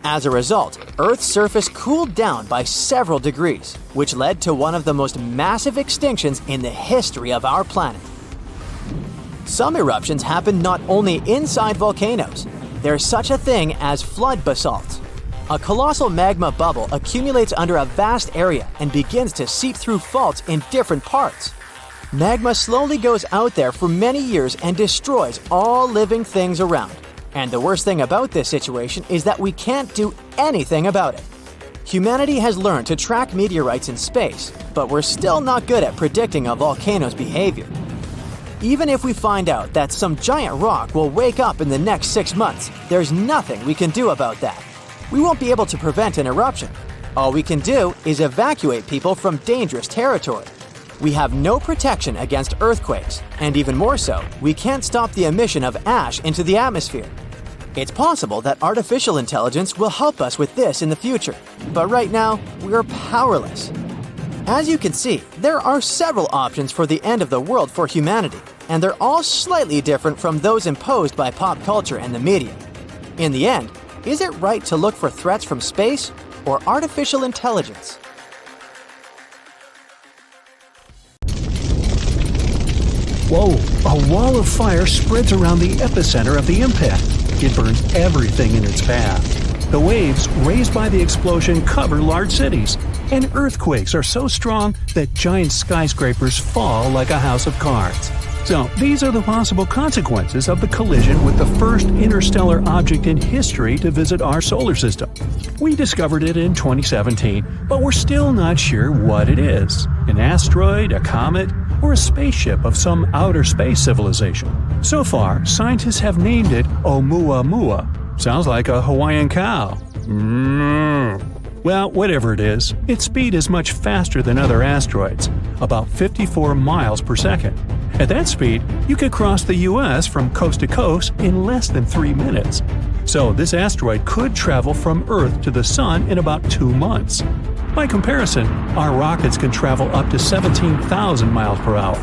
As a result, Earth's surface cooled down by several degrees, which led to one of the most massive extinctions in the history of our planet. Some eruptions happen not only inside volcanoes. There's such a thing as flood basalt. A colossal magma bubble accumulates under a vast area and begins to seep through faults in different parts. Magma slowly goes out there for many years and destroys all living things around. And the worst thing about this situation is that we can't do anything about it. Humanity has learned to track meteorites in space, but we're still not good at predicting a volcano's behavior. Even if we find out that some giant rock will wake up in the next 6 months, there's nothing we can do about that. We won't be able to prevent an eruption. All we can do is evacuate people from dangerous territory. We have no protection against earthquakes, and even more so, we can't stop the emission of ash into the atmosphere. It's possible that artificial intelligence will help us with this in the future, but right now, we're powerless. As you can see, there are several options for the end of the world for humanity, and they're all slightly different from those imposed by pop culture and the media. In the end, is it right to look for threats from space or artificial intelligence? Whoa! A wall of fire spreads around the epicenter of the impact. It burns everything in its path. The waves raised by the explosion cover large cities, and earthquakes are so strong that giant skyscrapers fall like a house of cards. So, these are the possible consequences of the collision with the first interstellar object in history to visit our solar system. We discovered it in 2017, but we're still not sure what it is: an asteroid, a comet, or a spaceship of some outer space civilization. So far, scientists have named it Oumuamua. Sounds like a Hawaiian cow. Well, whatever it is, its speed is much faster than other asteroids, about 54 miles per second. At that speed, you could cross the US from coast to coast in less than 3 minutes. So this asteroid could travel from Earth to the Sun in about 2 months. By comparison, our rockets can travel up to 17,000 miles per hour.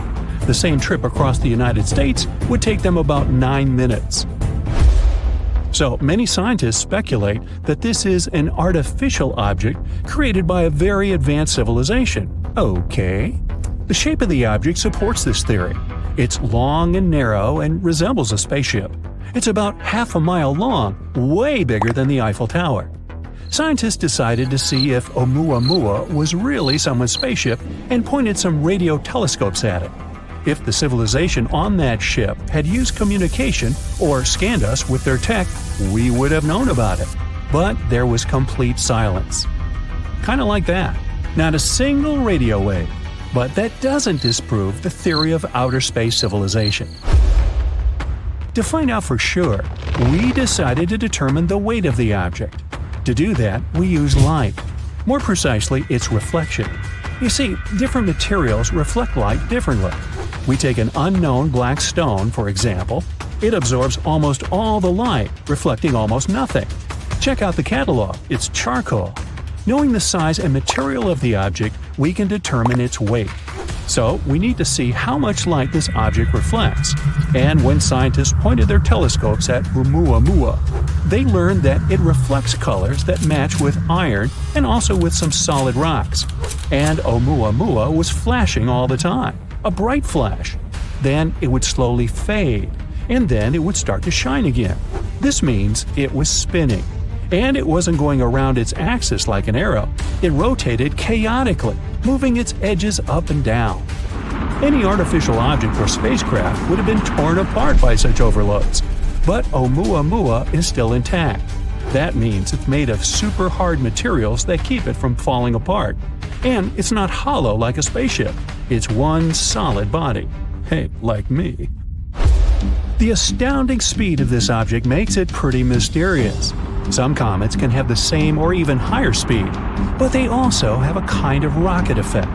The same trip across the United States would take them about 9 minutes. So many scientists speculate that this is an artificial object created by a very advanced civilization. Okay. The shape of the object supports this theory. It's long and narrow and resembles a spaceship. It's about half a mile long, way bigger than the Eiffel Tower. Scientists decided to see if Oumuamua was really someone's spaceship and pointed some radio telescopes at it. If the civilization on that ship had used communication or scanned us with their tech, we would have known about it. But there was complete silence. Kind of like that. Not a single radio wave. But that doesn't disprove the theory of outer space civilization. To find out for sure, we decided to determine the weight of the object. To do that, we use light. More precisely, its reflection. You see, different materials reflect light differently. We take an unknown black stone, for example. It absorbs almost all the light, reflecting almost nothing. Check out the catalog, it's charcoal. Knowing the size and material of the object, we can determine its weight. So we need to see how much light this object reflects. And when scientists pointed their telescopes at Oumuamua, they learned that it reflects colors that match with iron and also with some solid rocks. And Oumuamua was flashing all the time, a bright flash. Then it would slowly fade, and then it would start to shine again. This means it was spinning. And it wasn't going around its axis like an arrow. It rotated chaotically, moving its edges up and down. Any artificial object or spacecraft would have been torn apart by such overloads. But Oumuamua is still intact. That means it's made of super hard materials that keep it from falling apart. And it's not hollow like a spaceship. It's one solid body. Hey, like me. The astounding speed of this object makes it pretty mysterious. Some comets can have the same or even higher speed, but they also have a kind of rocket effect.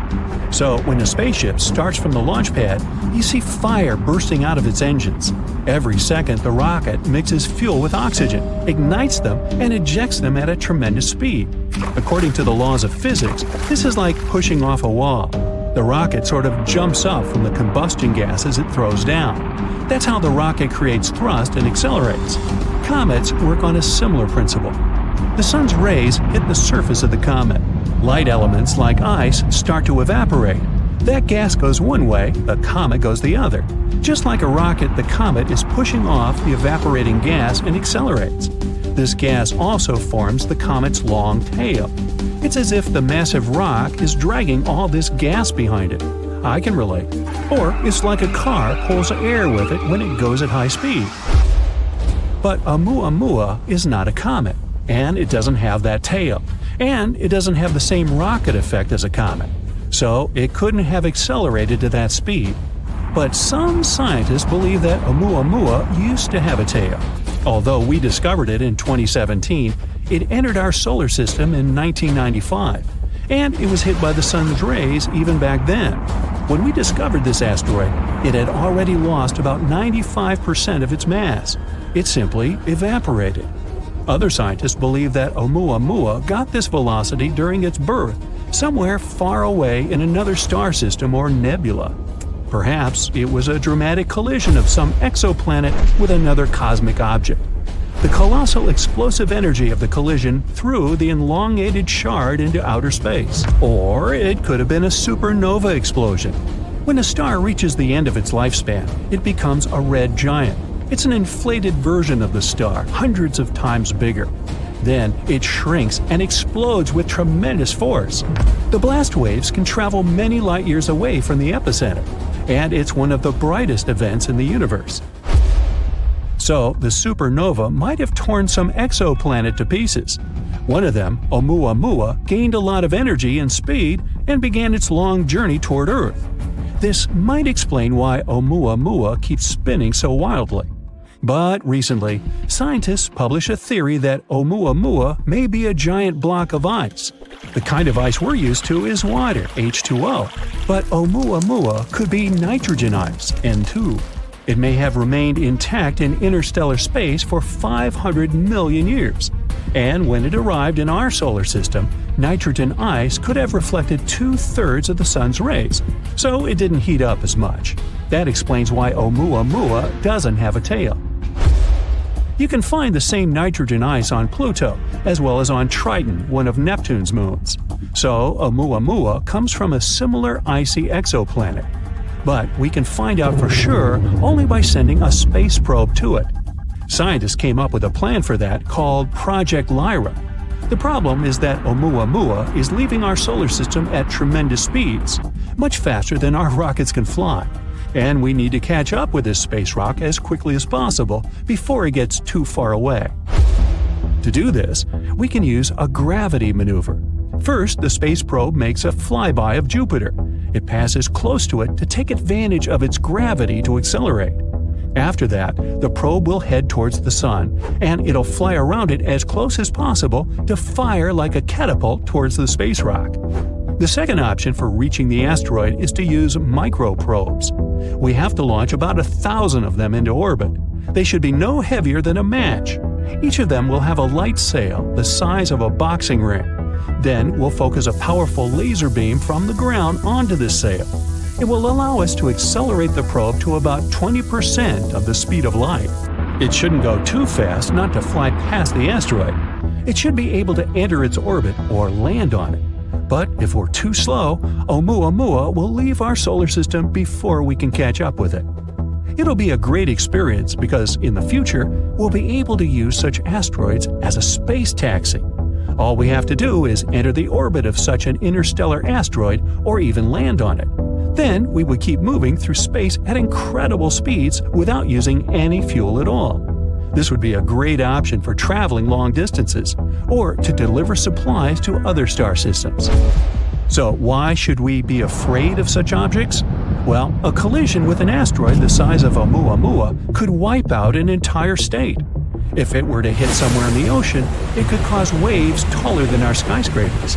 So when a spaceship starts from the launch pad, you see fire bursting out of its engines. Every second, the rocket mixes fuel with oxygen, ignites them, and ejects them at a tremendous speed. According to the laws of physics, this is like pushing off a wall. The rocket sort of jumps up from the combustion gases it throws down. That's how the rocket creates thrust and accelerates. Comets work on a similar principle. The sun's rays hit the surface of the comet. Light elements like ice start to evaporate. That gas goes one way, the comet goes the other. Just like a rocket, the comet is pushing off the evaporating gas and accelerates. This gas also forms the comet's long tail. It's as if the massive rock is dragging all this gas behind it. I can relate. Or it's like a car pulls air with it when it goes at high speed. But Oumuamua is not a comet, and it doesn't have that tail, and it doesn't have the same rocket effect as a comet. So it couldn't have accelerated to that speed. But some scientists believe that Oumuamua used to have a tail. Although we discovered it in 2017, it entered our solar system in 1995, and it was hit by the sun's rays even back then. When we discovered this asteroid, it had already lost about 95% of its mass. It simply evaporated. Other scientists believe that Oumuamua got this velocity during its birth, somewhere far away in another star system or nebula. Perhaps it was a dramatic collision of some exoplanet with another cosmic object. The colossal explosive energy of the collision threw the elongated shard into outer space. Or it could have been a supernova explosion. When a star reaches the end of its lifespan, it becomes a red giant. It's an inflated version of the star, hundreds of times bigger. Then it shrinks and explodes with tremendous force. The blast waves can travel many light years away from the epicenter, and it's one of the brightest events in the universe. So the supernova might have torn some exoplanet to pieces. One of them, Oumuamua, gained a lot of energy and speed and began its long journey toward Earth. This might explain why Oumuamua keeps spinning so wildly. But recently, scientists published a theory that Oumuamua may be a giant block of ice. The kind of ice we're used to is water, H2O, but Oumuamua could be nitrogen ice, N2. It may have remained intact in interstellar space for 500 million years. And when it arrived in our solar system, nitrogen ice could have reflected 2/3 of the sun's rays, so it didn't heat up as much. That explains why Oumuamua doesn't have a tail. You can find the same nitrogen ice on Pluto, as well as on Triton, one of Neptune's moons. So Oumuamua comes from a similar icy exoplanet. But we can find out for sure only by sending a space probe to it. Scientists came up with a plan for that called Project Lyra. The problem is that Oumuamua is leaving our solar system at tremendous speeds, much faster than our rockets can fly. And we need to catch up with this space rock as quickly as possible before it gets too far away. To do this, we can use a gravity maneuver. First, the space probe makes a flyby of Jupiter. It passes close to it to take advantage of its gravity to accelerate. After that, the probe will head towards the Sun, and it'll fly around it as close as possible to fire like a catapult towards the space rock. The second option for reaching the asteroid is to use microprobes. We have to launch about 1,000 of them into orbit. They should be no heavier than a match. Each of them will have a light sail the size of a boxing ring. Then we'll focus a powerful laser beam from the ground onto this sail. It will allow us to accelerate the probe to about 20% of the speed of light. It shouldn't go too fast not to fly past the asteroid. It should be able to enter its orbit or land on it. But if we're too slow, Oumuamua will leave our solar system before we can catch up with it. It'll be a great experience because in the future, we'll be able to use such asteroids as a space taxi. All we have to do is enter the orbit of such an interstellar asteroid or even land on it. Then we would keep moving through space at incredible speeds without using any fuel at all. This would be a great option for traveling long distances or to deliver supplies to other star systems. So why should we be afraid of such objects? Well, a collision with an asteroid the size of Oumuamua could wipe out an entire state. If it were to hit somewhere in the ocean, it could cause waves taller than our skyscrapers.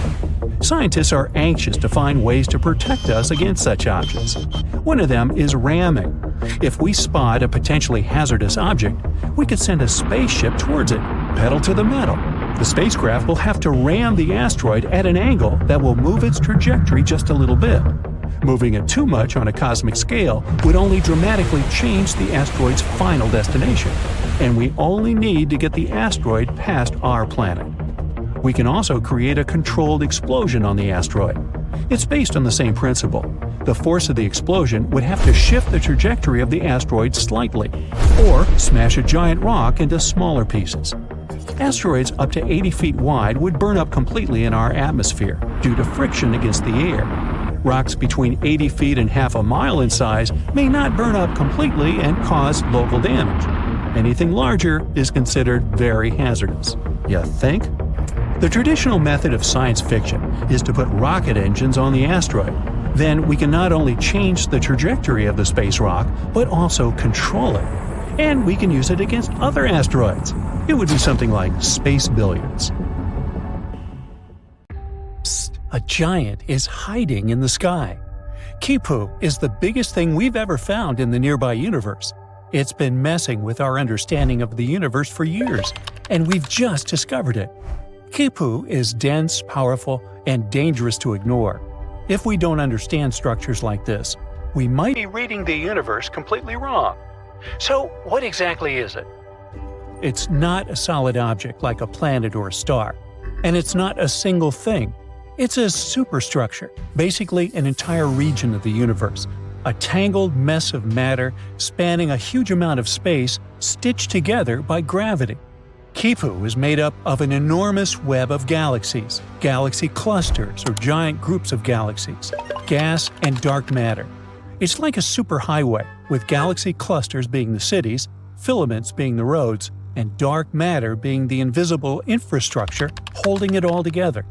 Scientists are anxious to find ways to protect us against such objects. One of them is ramming. If we spot a potentially hazardous object, we could send a spaceship towards it, pedal to the metal. The spacecraft will have to ram the asteroid at an angle that will move its trajectory just a little bit. Moving it too much on a cosmic scale would only dramatically change the asteroid's final destination, and we only need to get the asteroid past our planet. We can also create a controlled explosion on the asteroid. It's based on the same principle. The force of the explosion would have to shift the trajectory of the asteroid slightly, or smash a giant rock into smaller pieces. Asteroids up to 80 feet wide would burn up completely in our atmosphere due to friction against the air. Rocks between 80 feet and half a mile in size may not burn up completely and cause local damage. Anything larger is considered very hazardous. You think? The traditional method of science fiction is to put rocket engines on the asteroid. Then we can not only change the trajectory of the space rock, but also control it. And we can use it against other asteroids. It would be something like space billiards. Psst, a giant is hiding in the sky. Quipu is the biggest thing we've ever found in the nearby universe. It's been messing with our understanding of the universe for years, and we've just discovered it. Quipu is dense, powerful, and dangerous to ignore. If we don't understand structures like this, we might be reading the universe completely wrong. So, what exactly is it? It's not a solid object like a planet or a star, and it's not a single thing. It's a superstructure, basically an entire region of the universe, a tangled mess of matter spanning a huge amount of space stitched together by gravity. Quipu is made up of an enormous web of galaxies, galaxy clusters or giant groups of galaxies, gas and dark matter. It's like a superhighway, with galaxy clusters being the cities, filaments being the roads, and dark matter being the invisible infrastructure holding it all together.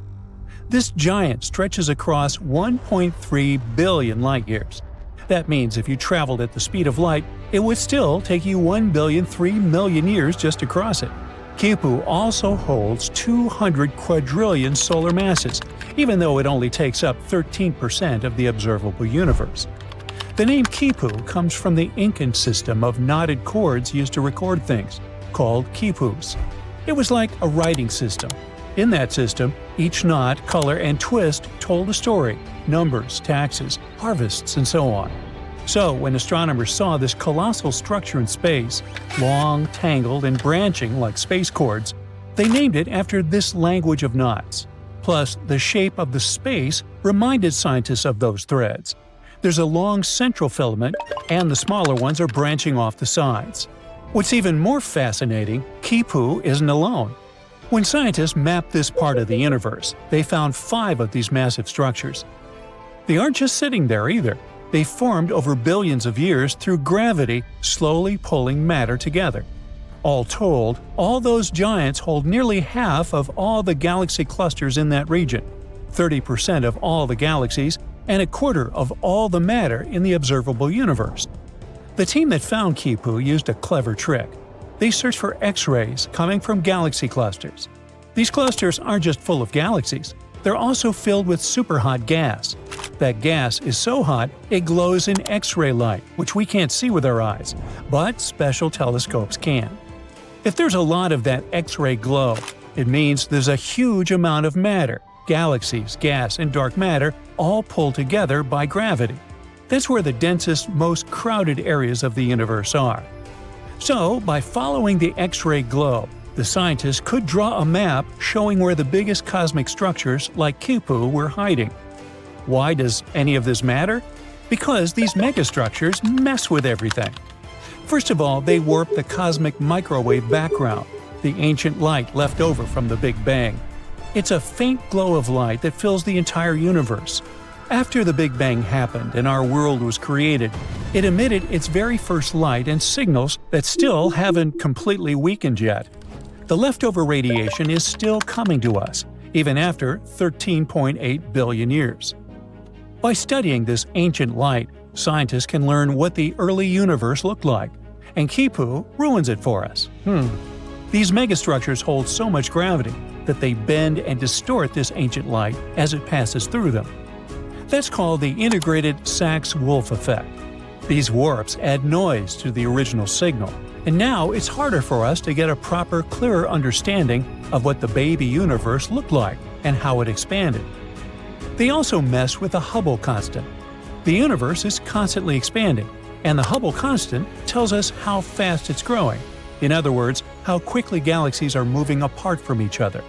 This giant stretches across 1.3 billion light-years. That means if you traveled at the speed of light, it would still take you 1,003,000,000 years just to cross it. Quipu also holds 200 quadrillion solar masses, even though it only takes up 13% of the observable universe. The name Quipu comes from the Incan system of knotted cords used to record things, called quipus. It was like a writing system. In that system, each knot, color, and twist told a story, numbers, taxes, harvests, and so on. So, when astronomers saw this colossal structure in space, long, tangled, and branching like space cords, they named it after this language of knots. Plus, the shape of the space reminded scientists of those threads. There's a long central filament, and the smaller ones are branching off the sides. What's even more fascinating, Quipu isn't alone. When scientists mapped this part of the universe, they found 5 of these massive structures. They aren't just sitting there either. They formed over billions of years through gravity slowly pulling matter together. All told, all those giants hold nearly half of all the galaxy clusters in that region, 30% of all the galaxies, and a quarter of all the matter in the observable universe. The team that found Quipu used a clever trick. They searched for X-rays coming from galaxy clusters. These clusters aren't just full of galaxies. They're also filled with superhot gas. That gas is so hot it glows in X-ray light, which we can't see with our eyes, but special telescopes can. If there's a lot of that X-ray glow, it means there's a huge amount of matter, galaxies, gas, and dark matter all pulled together by gravity. That's where the densest, most crowded areas of the universe are. So, by following the X-ray glow, the scientists could draw a map showing where the biggest cosmic structures like Quipu were hiding. Why does any of this matter? Because these megastructures mess with everything. First of all, they warp the cosmic microwave background, the ancient light left over from the Big Bang. It's a faint glow of light that fills the entire universe. After the Big Bang happened and our world was created, it emitted its very first light and signals that still haven't completely weakened yet. The leftover radiation is still coming to us, even after 13.8 billion years. By studying this ancient light, scientists can learn what the early universe looked like, and Quipu ruins it for us. These megastructures hold so much gravity that they bend and distort this ancient light as it passes through them. That's called the integrated Sachs-Wolf effect. These warps add noise to the original signal, and now it's harder for us to get a proper, clearer understanding of what the baby universe looked like and how it expanded. They also mess with the Hubble constant. The universe is constantly expanding, and the Hubble constant tells us how fast it's growing. In other words, how quickly galaxies are moving apart from each other.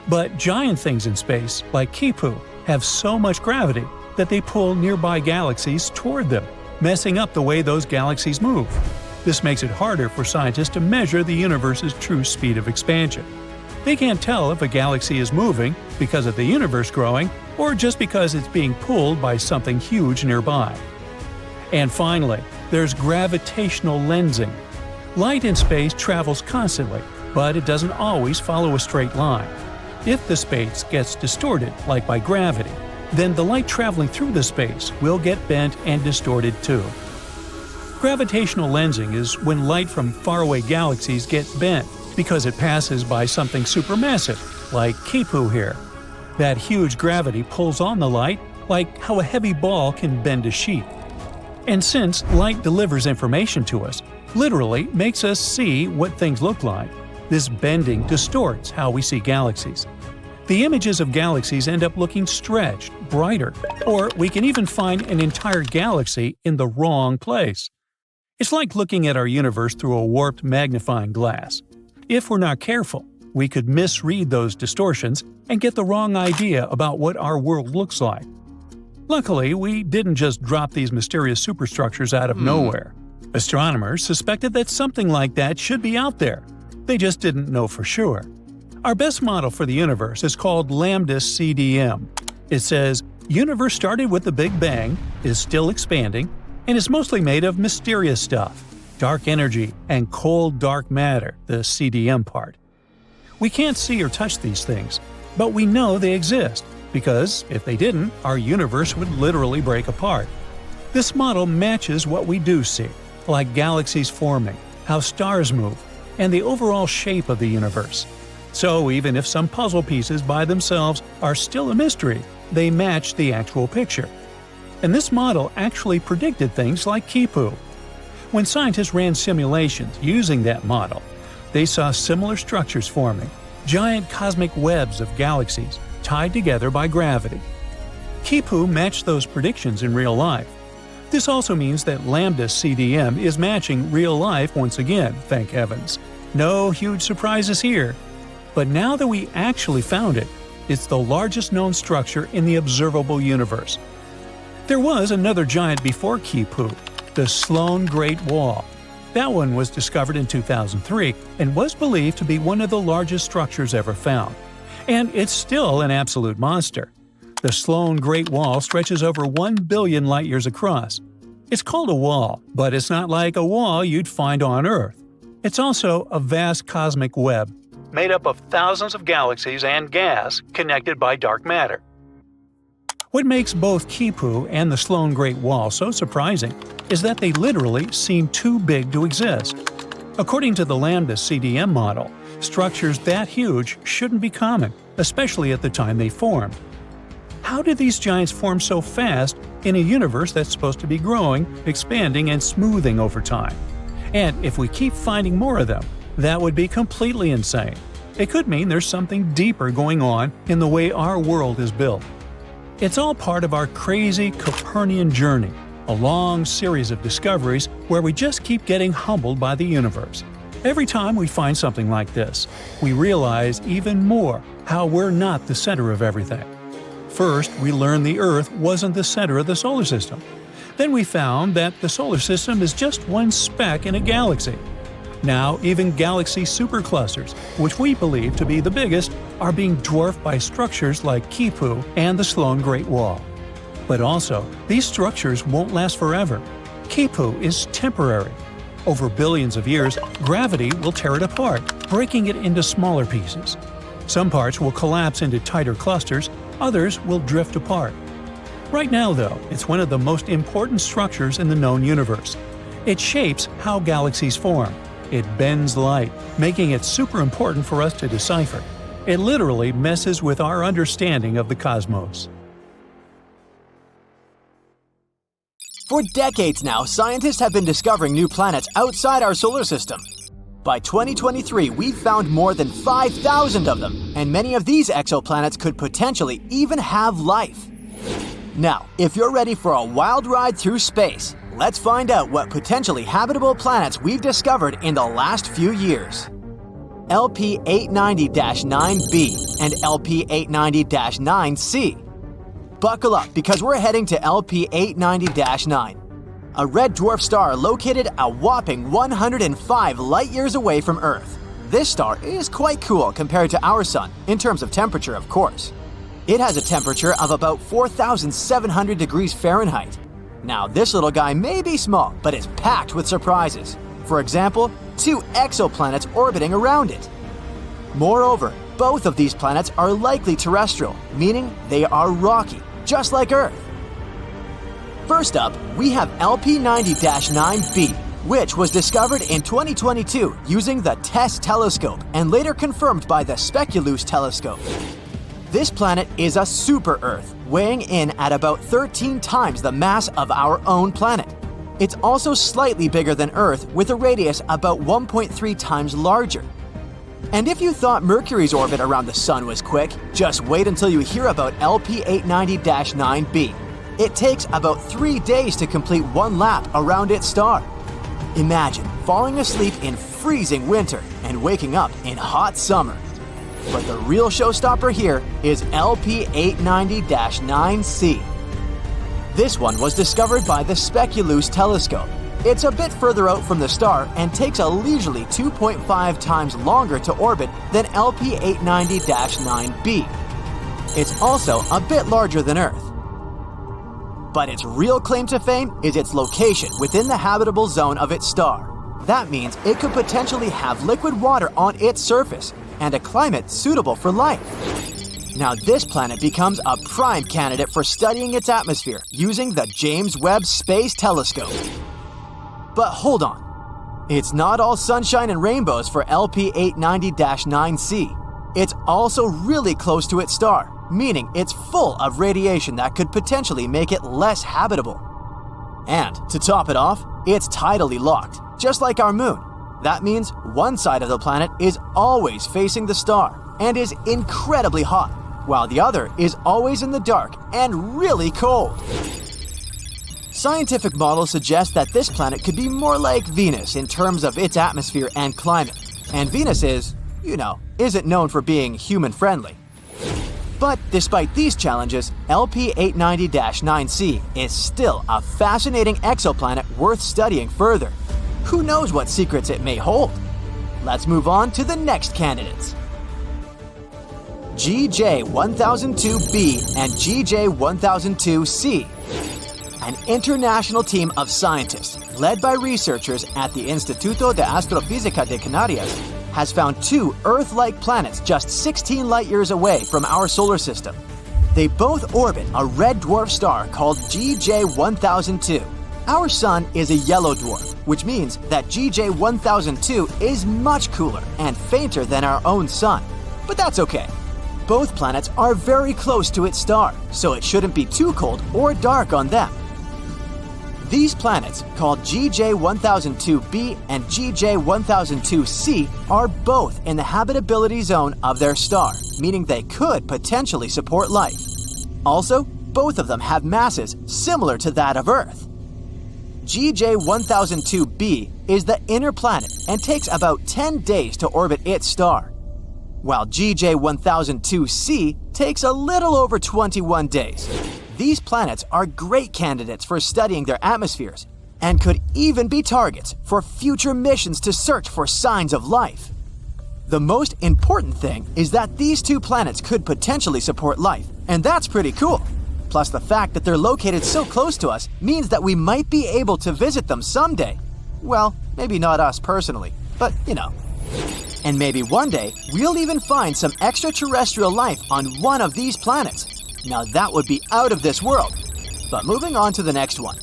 But giant things in space, like Quipu, have so much gravity that they pull nearby galaxies toward them, messing up the way those galaxies move. This makes it harder for scientists to measure the universe's true speed of expansion. They can't tell if a galaxy is moving because of the universe growing or just because it's being pulled by something huge nearby. And finally, there's gravitational lensing. Light in space travels constantly, but it doesn't always follow a straight line. If the space gets distorted, like by gravity, then the light traveling through the space will get bent and distorted too. Gravitational lensing is when light from faraway galaxies gets bent because it passes by something supermassive, like Quipu here. That huge gravity pulls on the light, like how a heavy ball can bend a sheet. And since light delivers information to us, literally makes us see what things look like, this bending distorts how we see galaxies. The images of galaxies end up looking stretched, brighter, or we can even find an entire galaxy in the wrong place. It's like looking at our universe through a warped magnifying glass. If we're not careful, we could misread those distortions and get the wrong idea about what our world looks like. Luckily, we didn't just drop these mysterious superstructures out of nowhere. Astronomers suspected that something like that should be out there. They just didn't know for sure. Our best model for the universe is called Lambda CDM. It says, universe started with the Big Bang, is still expanding, and is mostly made of mysterious stuff, dark energy, and cold dark matter, the CDM part. We can't see or touch these things, but we know they exist, because if they didn't, our universe would literally break apart. This model matches what we do see, like galaxies forming, how stars move, and the overall shape of the universe. So even if some puzzle pieces by themselves are still a mystery, they match the actual picture. And this model actually predicted things like Quipu. When scientists ran simulations using that model, they saw similar structures forming, giant cosmic webs of galaxies tied together by gravity. Quipu matched those predictions in real life. This also means that Lambda CDM is matching real life once again, thank heavens. No huge surprises here. But now that we actually found it, it's the largest known structure in the observable universe. There was another giant before Quipu, the Sloan Great Wall. That one was discovered in 2003 and was believed to be one of the largest structures ever found. And it's still an absolute monster. The Sloan Great Wall stretches over 1 billion light-years across. It's called a wall, but it's not like a wall you'd find on Earth. It's also a vast cosmic web, made up of thousands of galaxies and gas connected by dark matter. What makes both Quipu and the Sloan Great Wall so surprising is that they literally seem too big to exist. According to the Lambda CDM model, structures that huge shouldn't be common, especially at the time they formed. How did these giants form so fast in a universe that's supposed to be growing, expanding, and smoothing over time? And if we keep finding more of them, that would be completely insane. It could mean there's something deeper going on in the way our world is built. It's all part of our crazy Copernican journey, A long series of discoveries where we just keep getting humbled by the universe. Every time we find something like this, we realize even more how we're not the center of everything. First, we learned the Earth wasn't the center of the solar system. Then we found that the solar system is just one speck in a galaxy. Now, even galaxy superclusters, which we believe to be the biggest, are being dwarfed by structures like Quipu and the Sloan Great Wall. But also, these structures won't last forever. Quipu is temporary. Over billions of years, gravity will tear it apart, breaking it into smaller pieces. Some parts will collapse into tighter clusters, others will drift apart. Right now, though, it's one of the most important structures in the known universe. It shapes how galaxies form. It bends light, making it super important for us to decipher. It literally messes with our understanding of the cosmos. For decades now, scientists have been discovering new planets outside our solar system. By 2023, we've found more than 5,000 of them, and many of these exoplanets could potentially even have life. Now, if you're ready for a wild ride through space, let's find out what potentially habitable planets we've discovered in the last few years. LP890-9b and LP890-9c. Buckle up because we're heading to LP890-9, a red dwarf star located a whopping 105 light-years away from Earth. This star is quite cool compared to our Sun, in terms of temperature, of course. It has a temperature of about 4,700 degrees Fahrenheit. Now, this little guy may be small, but it's packed with surprises. For example, 2 exoplanets orbiting around it. Moreover, both of these planets are likely terrestrial, meaning they are rocky, just like Earth. First up, we have LP90-9b, which was discovered in 2022 using the TESS telescope and later confirmed by the JWST telescope. This planet is a super-Earth, weighing in at about 13 times the mass of our own planet. It's also slightly bigger than Earth, with a radius about 1.3 times larger. And if you thought Mercury's orbit around the Sun was quick, just wait until you hear about LP890-9b. It takes about 3 days to complete one lap around its star. Imagine falling asleep in freezing winter and waking up in hot summer. But the real showstopper here is LP890-9c. This one was discovered by the JWST telescope. It's a bit further out from the star and takes a leisurely 2.5 times longer to orbit than LP890-9b. It's also a bit larger than Earth. But its real claim to fame is its location within the habitable zone of its star. That means it could potentially have liquid water on its surface and a climate suitable for life. Now, this planet becomes a prime candidate for studying its atmosphere using the James Webb Space Telescope. But hold on. It's not all sunshine and rainbows for LP890-9c. It's also really close to its star, meaning it's full of radiation that could potentially make it less habitable. And to top it off, it's tidally locked, just like our moon. That means one side of the planet is always facing the star and is incredibly hot, while the other is always in the dark and really cold. Scientific models suggest that this planet could be more like Venus in terms of its atmosphere and climate. And Venus isn't known for being human-friendly. But despite these challenges, LP890-9c is still a fascinating exoplanet worth studying further. Who knows what secrets it may hold? Let's move on to the next candidates. GJ1002b and GJ1002c. An international team of scientists, led by researchers at the Instituto de Astrofísica de Canarias, has found 2 Earth-like planets just 16 light-years away from our solar system. They both orbit a red dwarf star called GJ1002. Our Sun is a yellow dwarf, which means that GJ1002 is much cooler and fainter than our own Sun. But that's okay. Both planets are very close to its star, so it shouldn't be too cold or dark on them. These planets, called GJ1002b and GJ1002c, are both in the habitability zone of their star, meaning they could potentially support life. Also, both of them have masses similar to that of Earth. GJ1002b is the inner planet and takes about 10 days to orbit its star, while GJ1002c takes a little over 21 days. These planets are great candidates for studying their atmospheres and could even be targets for future missions to search for signs of life. The most important thing is that these two planets could potentially support life, and that's pretty cool. Plus, the fact that they're located so close to us means that we might be able to visit them someday. Well, maybe not us personally, but you know. And maybe one day, we'll even find some extraterrestrial life on one of these planets. Now that would be out of this world. But moving on to the next one.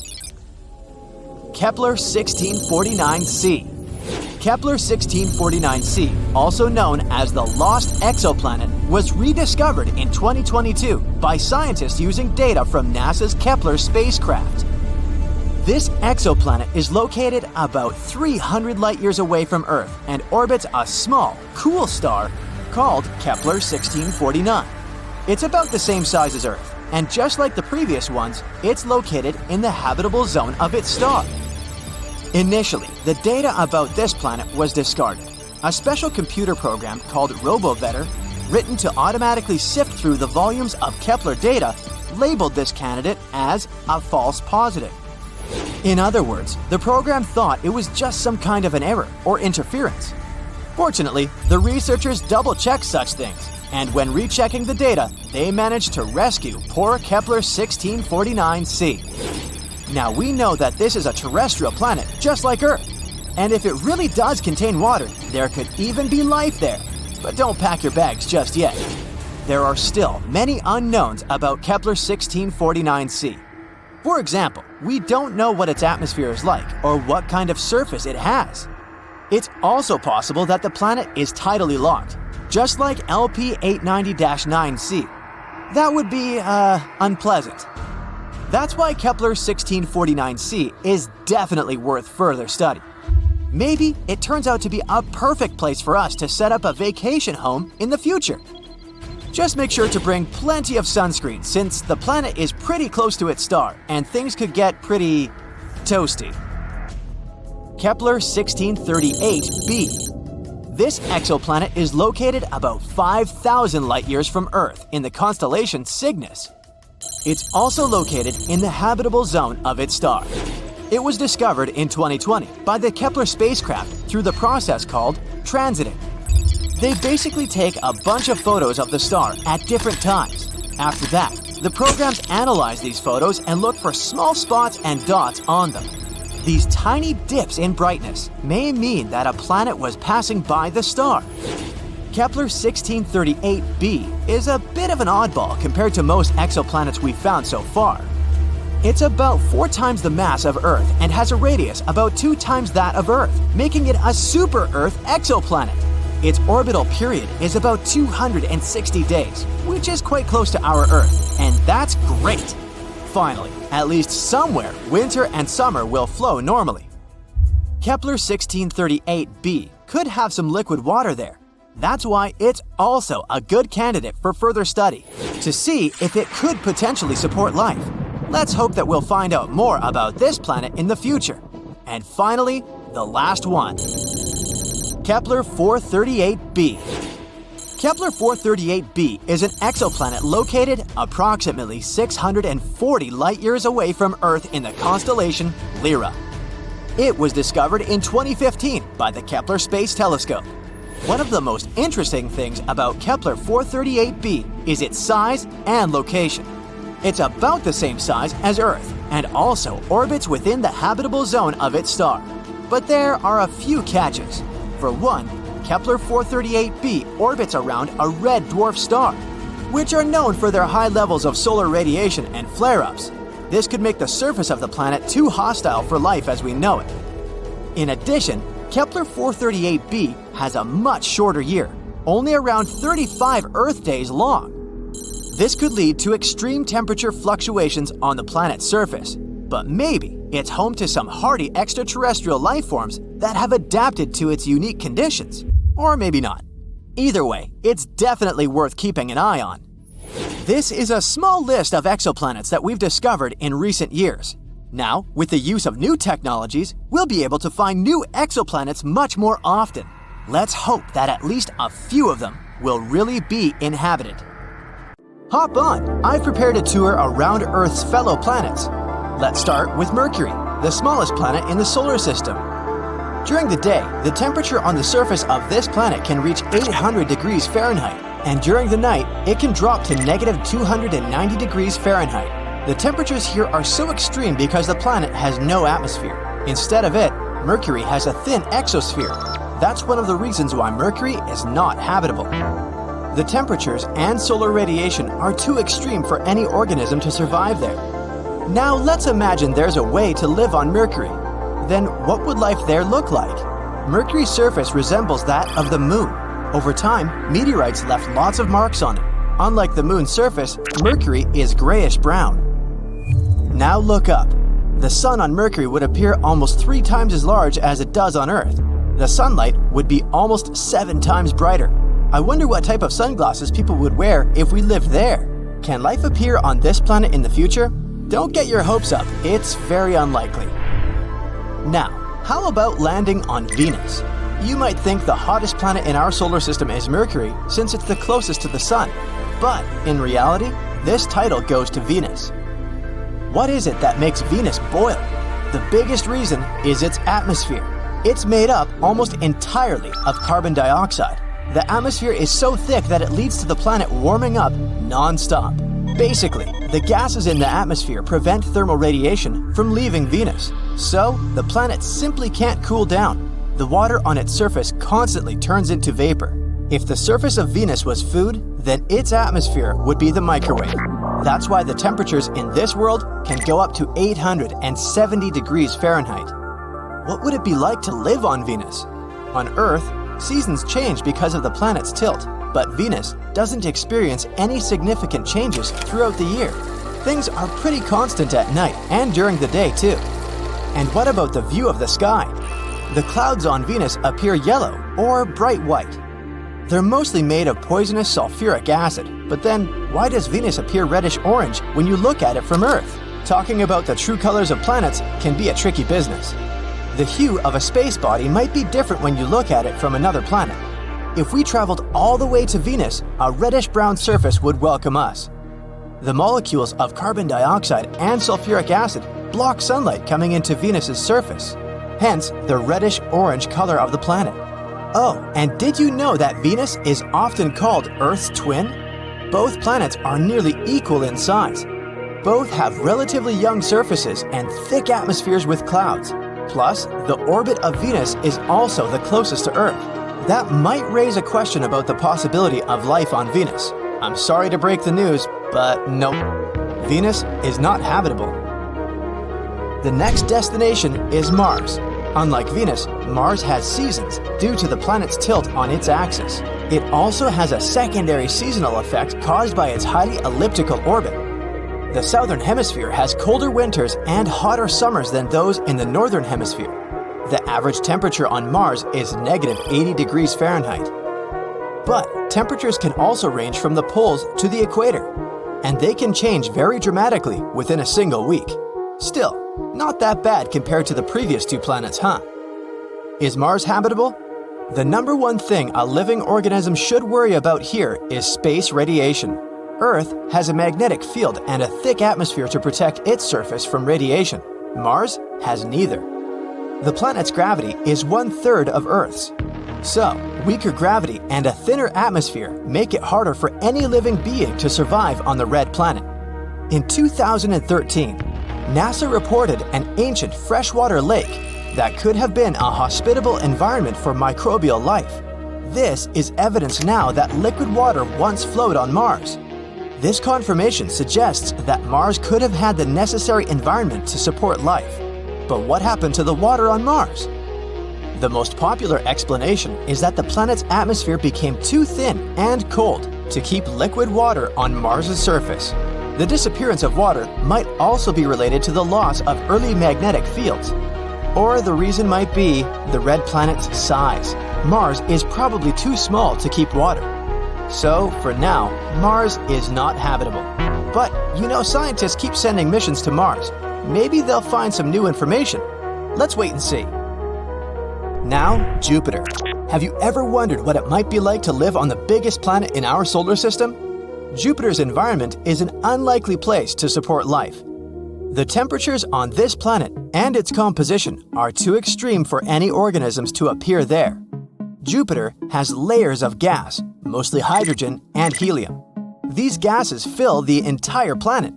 Kepler 1649c. Kepler 1649c, also known as the Lost Exoplanet, was rediscovered in 2022 by scientists using data from NASA's Kepler spacecraft. This exoplanet is located about 300 light-years away from Earth and orbits a small, cool star called Kepler 1649. It's about the same size as Earth, and just like the previous ones, it's located in the habitable zone of its star. Initially, the data about this planet was discarded. A special computer program called RoboVetter, written to automatically sift through the volumes of Kepler data, labeled this candidate as a false positive. In other words, the program thought it was just some kind of an error or interference. Fortunately, the researchers double-checked such things, and when rechecking the data, they managed to rescue poor Kepler 1649c. Now we know that this is a terrestrial planet just like Earth, and if it really does contain water, there could even be life there. But don't pack your bags just yet. There are still many unknowns about Kepler 1649c. For example, we don't know what its atmosphere is like or what kind of surface it has. It's also possible that the planet is tidally locked, just like LP 890-9c. That would be, unpleasant. That's why Kepler 1649c is definitely worth further study. Maybe it turns out to be a perfect place for us to set up a vacation home in the future. Just make sure to bring plenty of sunscreen since the planet is pretty close to its star and things could get pretty toasty. Kepler 1638b. This exoplanet is located about 5,000 light-years from Earth in the constellation Cygnus. It's also located in the habitable zone of its star. It was discovered in 2020 by the Kepler spacecraft through the process called transiting. They basically take a bunch of photos of the star at different times. After that, the programs analyze these photos and look for small spots and dots on them. These tiny dips in brightness may mean that a planet was passing by the star. Kepler 1638b is a bit of an oddball compared to most exoplanets we've found so far. It's about 4 times the mass of Earth and has a radius about 2 times that of Earth, making it a super-Earth exoplanet. Its orbital period is about 260 days, which is quite close to our Earth, and that's great. Finally, at least somewhere, winter and summer will flow normally. Kepler 1638b could have some liquid water there. That's why it's also a good candidate for further study, to see if it could potentially support life. Let's hope that we'll find out more about this planet in the future. And finally, the last one. Kepler 438b. Kepler 438b is an exoplanet located approximately 640 light-years away from Earth in the constellation Lyra. It was discovered in 2015 by the Kepler Space Telescope. One of the most interesting things about Kepler 438b is its size and location. It's about the same size as Earth and also orbits within the habitable zone of its star. But there are a few catches. For one, Kepler 438b orbits around a red dwarf star, which are known for their high levels of solar radiation and flare-ups. This could make the surface of the planet too hostile for life as we know it. In addition, Kepler 438b has a much shorter year, only around 35 Earth days long. This could lead to extreme temperature fluctuations on the planet's surface, but maybe it's home to some hardy extraterrestrial life forms that have adapted to its unique conditions. Or maybe not. Either way, it's definitely worth keeping an eye on. This is a small list of exoplanets that we've discovered in recent years. Now, with the use of new technologies, we'll be able to find new exoplanets much more often. Let's hope that at least a few of them will really be inhabited. Hop on! I've prepared a tour around Earth's fellow planets. Let's start with Mercury, the smallest planet in the solar system. During the day, the temperature on the surface of this planet can reach 800 degrees Fahrenheit, and during the night, it can drop to negative 290 degrees Fahrenheit. The temperatures here are so extreme because the planet has no atmosphere. Instead of it, Mercury has a thin exosphere. That's one of the reasons why Mercury is not habitable. The temperatures and solar radiation are too extreme for any organism to survive there. Now let's imagine there's a way to live on Mercury. Then what would life there look like? Mercury's surface resembles that of the Moon. Over time, meteorites left lots of marks on it. Unlike the Moon's surface, Mercury is grayish-brown. Now look up. The Sun on Mercury would appear almost 3 times as large as it does on Earth. The sunlight would be almost 7 times brighter. I wonder what type of sunglasses people would wear if we lived there. Can life appear on this planet in the future? Don't get your hopes up, it's very unlikely. Now, how about landing on Venus? You might think the hottest planet in our solar system is Mercury since it's the closest to the Sun. But in reality, this title goes to Venus. What is it that makes Venus boil? The biggest reason is its atmosphere. It's made up almost entirely of carbon dioxide. The atmosphere is so thick that it leads to the planet warming up non-stop. Basically, the gases in the atmosphere prevent thermal radiation from leaving Venus. So, the planet simply can't cool down. The water on its surface constantly turns into vapor. If the surface of Venus was food, then its atmosphere would be the microwave. That's why the temperatures in this world can go up to 870 degrees Fahrenheit. What would it be like to live on Venus? On Earth, seasons change because of the planet's tilt, but Venus doesn't experience any significant changes throughout the year. Things are pretty constant at night and during the day too. And what about the view of the sky? The clouds on Venus appear yellow or bright white. They're mostly made of poisonous sulfuric acid, but then why does Venus appear reddish-orange when you look at it from Earth? Talking about the true colors of planets can be a tricky business. The hue of a space body might be different when you look at it from another planet. If we traveled all the way to Venus, a reddish-brown surface would welcome us. The molecules of carbon dioxide and sulfuric acid block sunlight coming into Venus's surface, hence the reddish-orange color of the planet. Oh, and did you know that Venus is often called Earth's twin? Both planets are nearly equal in size. Both have relatively young surfaces and thick atmospheres with clouds. Plus, the orbit of Venus is also the closest to Earth. That might raise a question about the possibility of life on Venus. I'm sorry to break the news, but nope. Venus is not habitable. The next destination is Mars. Unlike Venus, Mars has seasons due to the planet's tilt on its axis. It also has a secondary seasonal effect caused by its highly elliptical orbit. The southern hemisphere has colder winters and hotter summers than those in the northern hemisphere. The average temperature on Mars is negative 80 degrees Fahrenheit. But temperatures can also range from the poles to the equator, and they can change very dramatically within a single week. Still, not that bad compared to the previous 2 planets, huh? Is Mars habitable? The number one thing a living organism should worry about here is space radiation. Earth has a magnetic field and a thick atmosphere to protect its surface from radiation. Mars has neither. The planet's gravity is 1/3 of Earth's. So, weaker gravity and a thinner atmosphere make it harder for any living being to survive on the red planet. In 2013, NASA reported an ancient freshwater lake that could have been a hospitable environment for microbial life. This is evidence now that liquid water once flowed on Mars. This confirmation suggests that Mars could have had the necessary environment to support life. But what happened to the water on Mars? The most popular explanation is that the planet's atmosphere became too thin and cold to keep liquid water on Mars's surface. The disappearance of water might also be related to the loss of early magnetic fields. Or the reason might be the red planet's size. Mars is probably too small to keep water. So, for now, Mars is not habitable. But, scientists keep sending missions to Mars. maybe they'll find some new information. Let's wait and see. Now, Jupiter. Have you ever wondered what it might be like to live on the biggest planet in our solar system? Jupiter's environment is an unlikely place to support life. The temperatures on this planet and its composition are too extreme for any organisms to appear there. Jupiter has layers of gas, mostly hydrogen and helium. These gases fill the entire planet.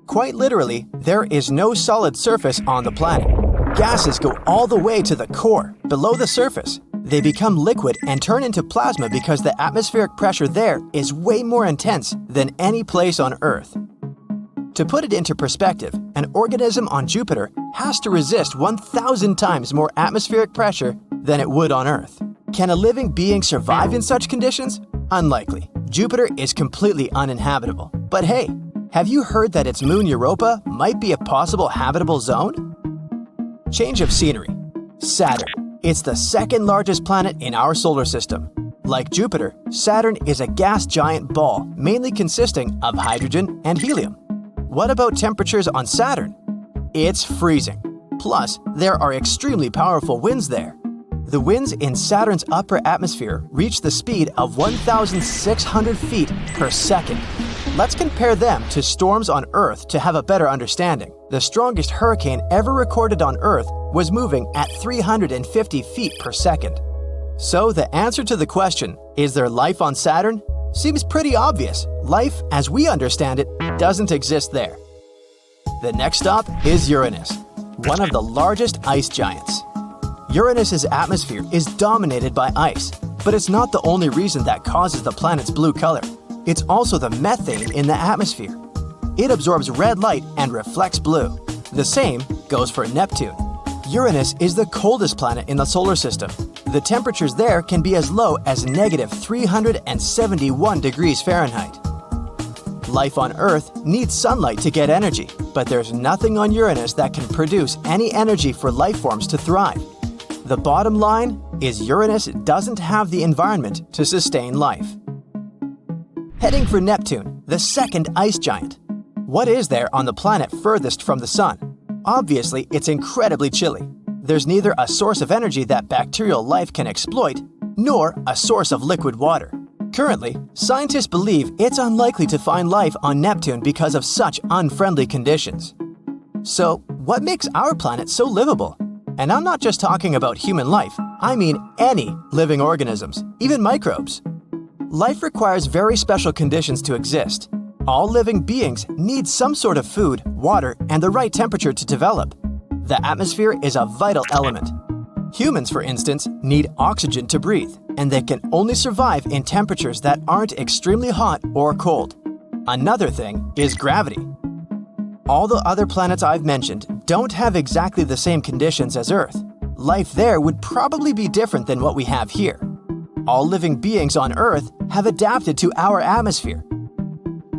Quite literally, there is no solid surface on the planet. Gases go all the way to the core, below the surface. They become liquid and turn into plasma because the atmospheric pressure there is way more intense than any place on Earth. To put it into perspective, an organism on Jupiter has to resist 1,000 times more atmospheric pressure than it would on Earth. Can a living being survive in such conditions? Unlikely. Jupiter is completely uninhabitable. But hey, have you heard that its moon Europa might be a possible habitable zone? Change of scenery. Saturn. It's the second largest planet in our solar system. Like Jupiter, Saturn is a gas giant ball mainly consisting of hydrogen and helium. What about temperatures on Saturn? It's freezing. Plus, there are extremely powerful winds there. The winds in Saturn's upper atmosphere reach the speed of 1,600 feet per second. Let's compare them to storms on Earth to have a better understanding. The strongest hurricane ever recorded on Earth was moving at 350 feet per second. So the answer to the question, is there life on Saturn? Seems pretty obvious. Life, as we understand it, doesn't exist there. The next stop is Uranus, one of the largest ice giants. Uranus's atmosphere is dominated by ice, but it's not the only reason that causes the planet's blue color. It's also the methane in the atmosphere. It absorbs red light and reflects blue. The same goes for Neptune. Uranus is the coldest planet in the solar system. The temperatures there can be as low as -371 degrees Fahrenheit. Life on Earth needs sunlight to get energy, but there's nothing on Uranus that can produce any energy for life forms to thrive. The bottom line is Uranus doesn't have the environment to sustain life. Heading for Neptune, the second ice giant. What is there on the planet furthest from the sun? Obviously, it's incredibly chilly. There's neither a source of energy that bacterial life can exploit, nor a source of liquid water. Currently, scientists believe it's unlikely to find life on Neptune because of such unfriendly conditions. So, what makes our planet so livable? And I'm not just talking about human life, I mean any living organisms, even microbes. Life requires very special conditions to exist. All living beings need some sort of food, water, and the right temperature to develop. The atmosphere is a vital element. Humans, for instance, need oxygen to breathe, and they can only survive in temperatures that aren't extremely hot or cold. Another thing is gravity. All the other planets I've mentioned don't have exactly the same conditions as Earth. Life there would probably be different than what we have here. All living beings on Earth have adapted to our atmosphere,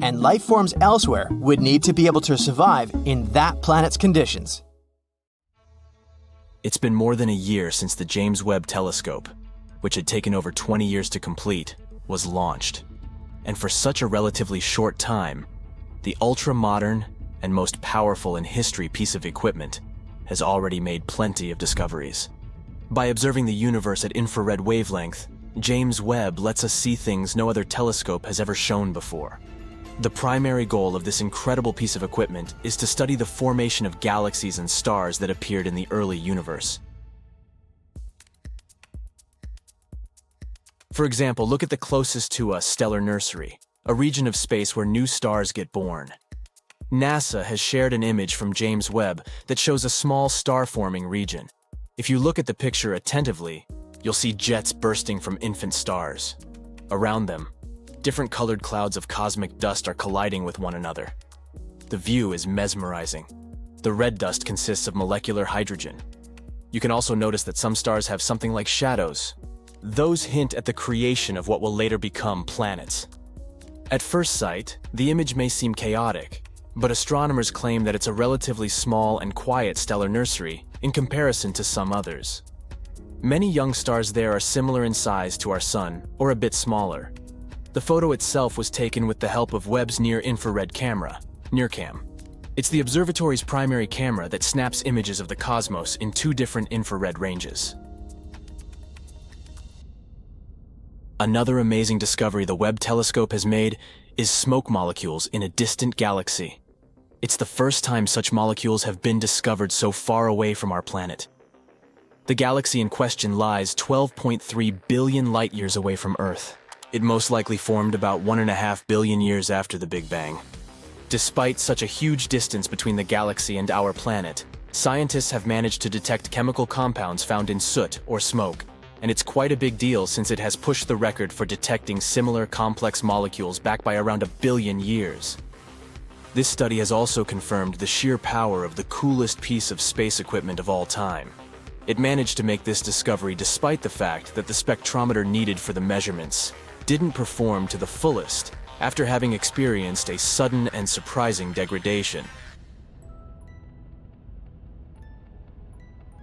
and life forms elsewhere would need to be able to survive in that planet's conditions. It's been more than a year since the James Webb Telescope, which had taken over 20 years to complete, was launched. And for such a relatively short time, the ultra-modern and most powerful in history piece of equipment has already made plenty of discoveries. By observing the universe at infrared wavelength, James Webb lets us see things no other telescope has ever shown before. The primary goal of this incredible piece of equipment is to study the formation of galaxies and stars that appeared in the early universe. For example, look at the closest to us stellar nursery, a region of space where new stars get born. NASA has shared an image from James Webb that shows a small star-forming region. If you look at the picture attentively, you'll see jets bursting from infant stars. Around them, different colored clouds of cosmic dust are colliding with one another. The view is mesmerizing. The red dust consists of molecular hydrogen. You can also notice that some stars have something like shadows. Those hint at the creation of what will later become planets. At first sight, the image may seem chaotic, but astronomers claim that it's a relatively small and quiet stellar nursery in comparison to some others. Many young stars there are similar in size to our Sun, or a bit smaller. The photo itself was taken with the help of Webb's near-infrared camera, NIRCam. It's the observatory's primary camera that snaps images of the cosmos in 2 different infrared ranges. Another amazing discovery the Webb telescope has made is smoke molecules in a distant galaxy. It's the first time such molecules have been discovered so far away from our planet. The galaxy in question lies 12.3 billion light-years away from Earth. It most likely formed about 1.5 billion years after the Big Bang. Despite such a huge distance between the galaxy and our planet, scientists have managed to detect chemical compounds found in soot or smoke, and it's quite a big deal since it has pushed the record for detecting similar complex molecules back by around 1 billion years. This study has also confirmed the sheer power of the coolest piece of space equipment of all time. It managed to make this discovery despite the fact that the spectrometer needed for the measurements didn't perform to the fullest after having experienced a sudden and surprising degradation.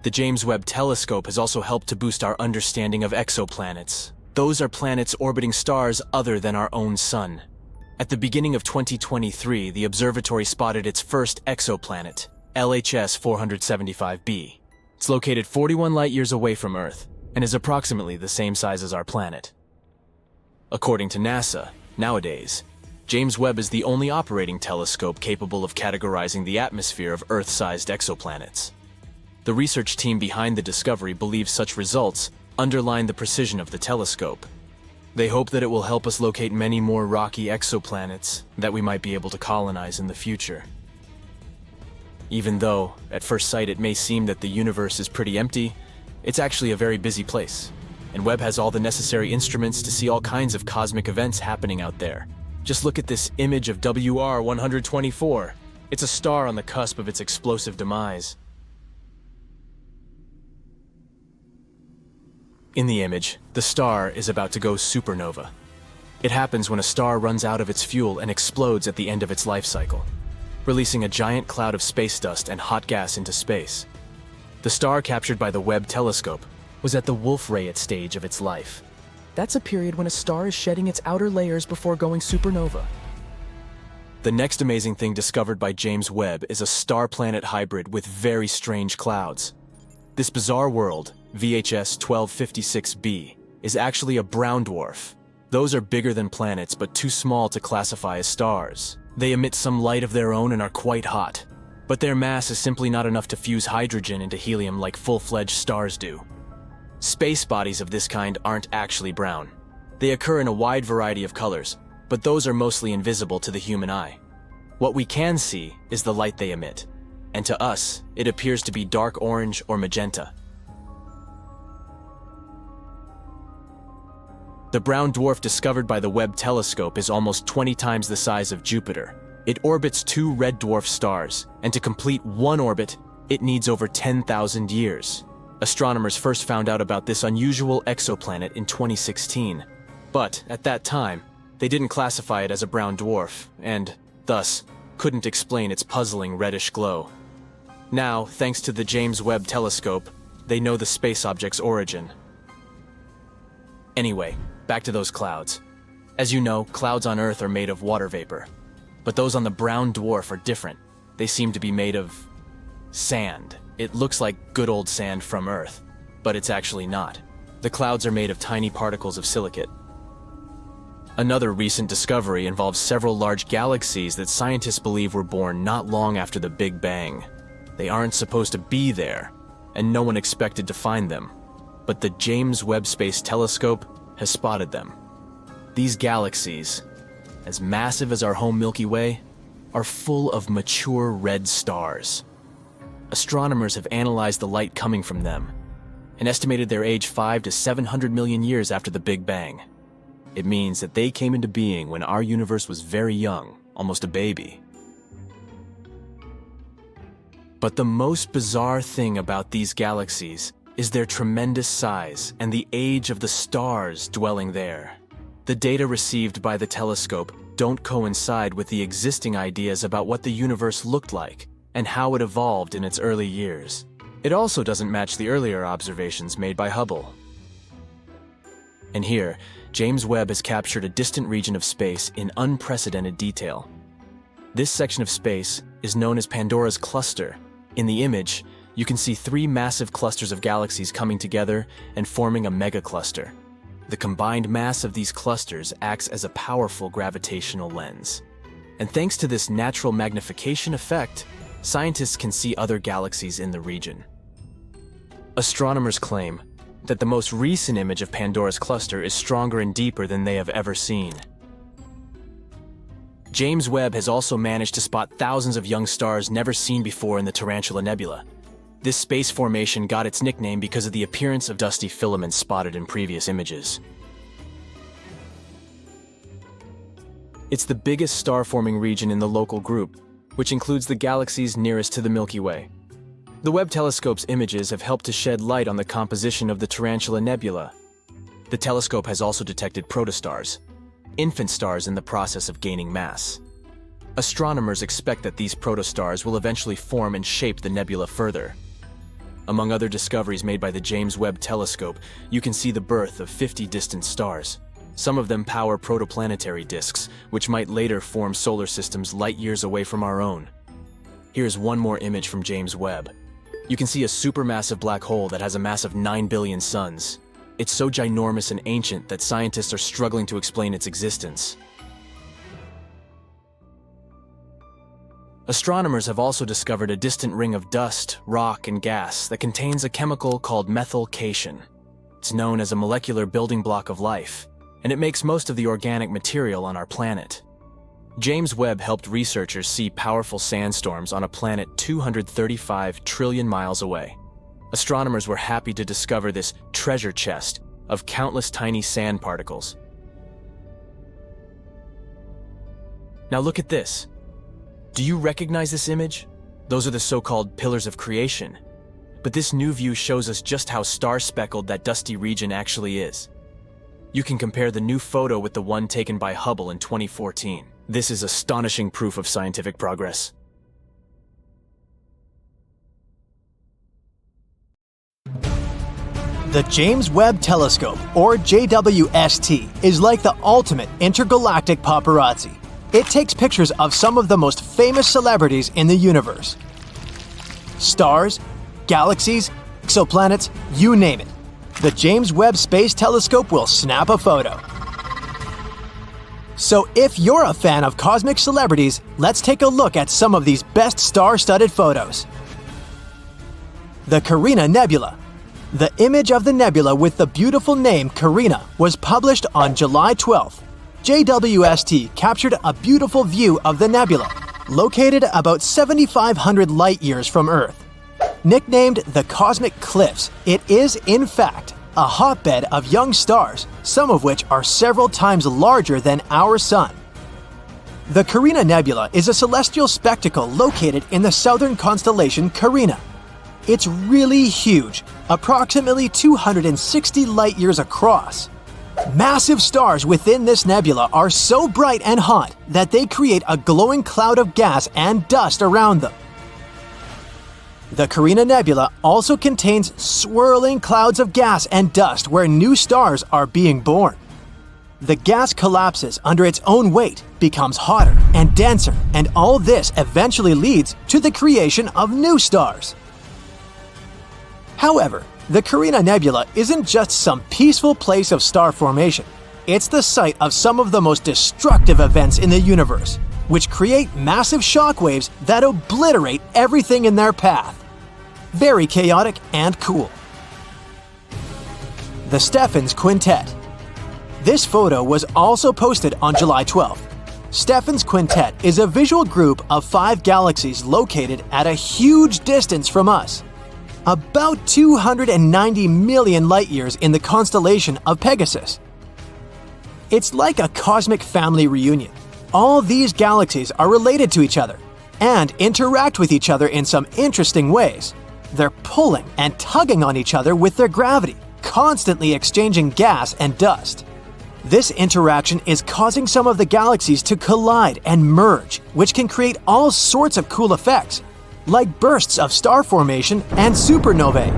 The James Webb Telescope has also helped to boost our understanding of exoplanets. Those are planets orbiting stars other than our own sun. At the beginning of 2023, the observatory spotted its first exoplanet, LHS 475b. It's located 41 light-years away from Earth and is approximately the same size as our planet. According to NASA, nowadays, James Webb is the only operating telescope capable of categorizing the atmosphere of Earth-sized exoplanets. The research team behind the discovery believes such results underline the precision of the telescope. They hope that it will help us locate many more rocky exoplanets that we might be able to colonize in the future. Even though, at first sight, it may seem that the universe is pretty empty, it's actually a very busy place. And Webb has all the necessary instruments to see all kinds of cosmic events happening out there. Just look at this image of WR 124. It's a star on the cusp of its explosive demise. In the image, the star is about to go supernova. It happens when a star runs out of its fuel and explodes at the end of its life cycle, releasing a giant cloud of space dust and hot gas into space. The star captured by the Webb telescope was at the Wolf-Rayet stage of its life. That's a period when a star is shedding its outer layers before going supernova. The next amazing thing discovered by James Webb is a star-planet hybrid with very strange clouds. This bizarre world, VHS 1256b, is actually a brown dwarf. Those are bigger than planets but too small to classify as stars. They emit some light of their own and are quite hot, but their mass is simply not enough to fuse hydrogen into helium like full-fledged stars do. Space bodies of this kind aren't actually brown. They occur in a wide variety of colors, but those are mostly invisible to the human eye. What we can see is the light they emit, and to us, it appears to be dark orange or magenta. The brown dwarf discovered by the Webb telescope is almost 20 times the size of Jupiter. It orbits 2 red dwarf stars, and to complete one orbit, it needs over 10,000 years. Astronomers first found out about this unusual exoplanet in 2016, but at that time, they didn't classify it as a brown dwarf, and, thus, couldn't explain its puzzling reddish glow. Now, thanks to the James Webb telescope, they know the space object's origin. Anyway, back to those clouds. As you know, clouds on Earth are made of water vapor. But those on the brown dwarf are different. They seem to be made of sand. It looks like good old sand from Earth, but it's actually not. The clouds are made of tiny particles of silicate. Another recent discovery involves several large galaxies that scientists believe were born not long after the Big Bang. They aren't supposed to be there, and no one expected to find them. But the James Webb Space Telescope has spotted them. These galaxies, as massive as our home Milky Way, are full of mature red stars. Astronomers have analyzed the light coming from them and estimated their age 500 to 700 million years after the Big Bang. It means that they came into being when our universe was very young, almost a baby. But the most bizarre thing about these galaxies is their tremendous size and the age of the stars dwelling there. The data received by the telescope don't coincide with the existing ideas about what the universe looked like and how it evolved in its early years. It also doesn't match the earlier observations made by Hubble. And here, James Webb has captured a distant region of space in unprecedented detail. This section of space is known as Pandora's cluster. In the image, you can see three massive clusters of galaxies coming together and forming a megacluster. The combined mass of these clusters acts as a powerful gravitational lens. And thanks to this natural magnification effect, scientists can see other galaxies in the region. Astronomers claim that the most recent image of Pandora's cluster is stronger and deeper than they have ever seen. James Webb has also managed to spot thousands of young stars never seen before in the Tarantula Nebula. This space formation got its nickname because of the appearance of dusty filaments spotted in previous images. It's the biggest star-forming region in the local group, which includes the galaxies nearest to the Milky Way. The Webb telescope's images have helped to shed light on the composition of the Tarantula Nebula. The telescope has also detected protostars, infant stars in the process of gaining mass. Astronomers expect that these protostars will eventually form and shape the nebula further. Among other discoveries made by the James Webb Telescope, you can see the birth of 50 distant stars. Some of them power protoplanetary disks, which might later form solar systems light years away from our own. Here's one more image from James Webb. You can see a supermassive black hole that has a mass of 9 billion suns. It's so ginormous and ancient that scientists are struggling to explain its existence. Astronomers have also discovered a distant ring of dust, rock, and gas that contains a chemical called methylcation. It's known as a molecular building block of life, and it makes most of the organic material on our planet. James Webb helped researchers see powerful sandstorms on a planet 235 trillion miles away. Astronomers were happy to discover this treasure chest of countless tiny sand particles. Now look at this. Do you recognize this image? Those are the so-called pillars of creation. But this new view shows us just how star-speckled that dusty region actually is. You can compare the new photo with the one taken by Hubble in 2014. This is astonishing proof of scientific progress. The James Webb Telescope, or JWST, is like the ultimate intergalactic paparazzi. It takes pictures of some of the most famous celebrities in the universe. Stars, galaxies, exoplanets, you name it. The James Webb Space Telescope will snap a photo. So if you're a fan of cosmic celebrities, let's take a look at some of these best star-studded photos. The Carina Nebula. The image of the nebula with the beautiful name Carina was published on July 12th. JWST captured a beautiful view of the nebula, located about 7,500 light-years from Earth. Nicknamed the Cosmic Cliffs, it is, in fact, a hotbed of young stars, some of which are several times larger than our Sun. The Carina Nebula is a celestial spectacle located in the southern constellation Carina. It's really huge, approximately 260 light-years across. Massive stars within this nebula are so bright and hot that they create a glowing cloud of gas and dust around them. The Carina Nebula also contains swirling clouds of gas and dust where new stars are being born. The gas collapses under its own weight, becomes hotter and denser, and all this eventually leads to the creation of new stars. However, the Carina Nebula isn't just some peaceful place of star formation. It's the site of some of the most destructive events in the universe, which create massive shockwaves that obliterate everything in their path. Very chaotic and cool. The Stephan's Quintet. This photo was also posted on July 12th. Stephan's Quintet is a visual group of 5 galaxies located at a huge distance from us. About 290 million light-years in the constellation of Pegasus. It's like a cosmic family reunion. All these galaxies are related to each other and interact with each other in some interesting ways. They're pulling and tugging on each other with their gravity, constantly exchanging gas and dust. This interaction is causing some of the galaxies to collide and merge, which can create all sorts of cool effects, like bursts of star formation and supernovae.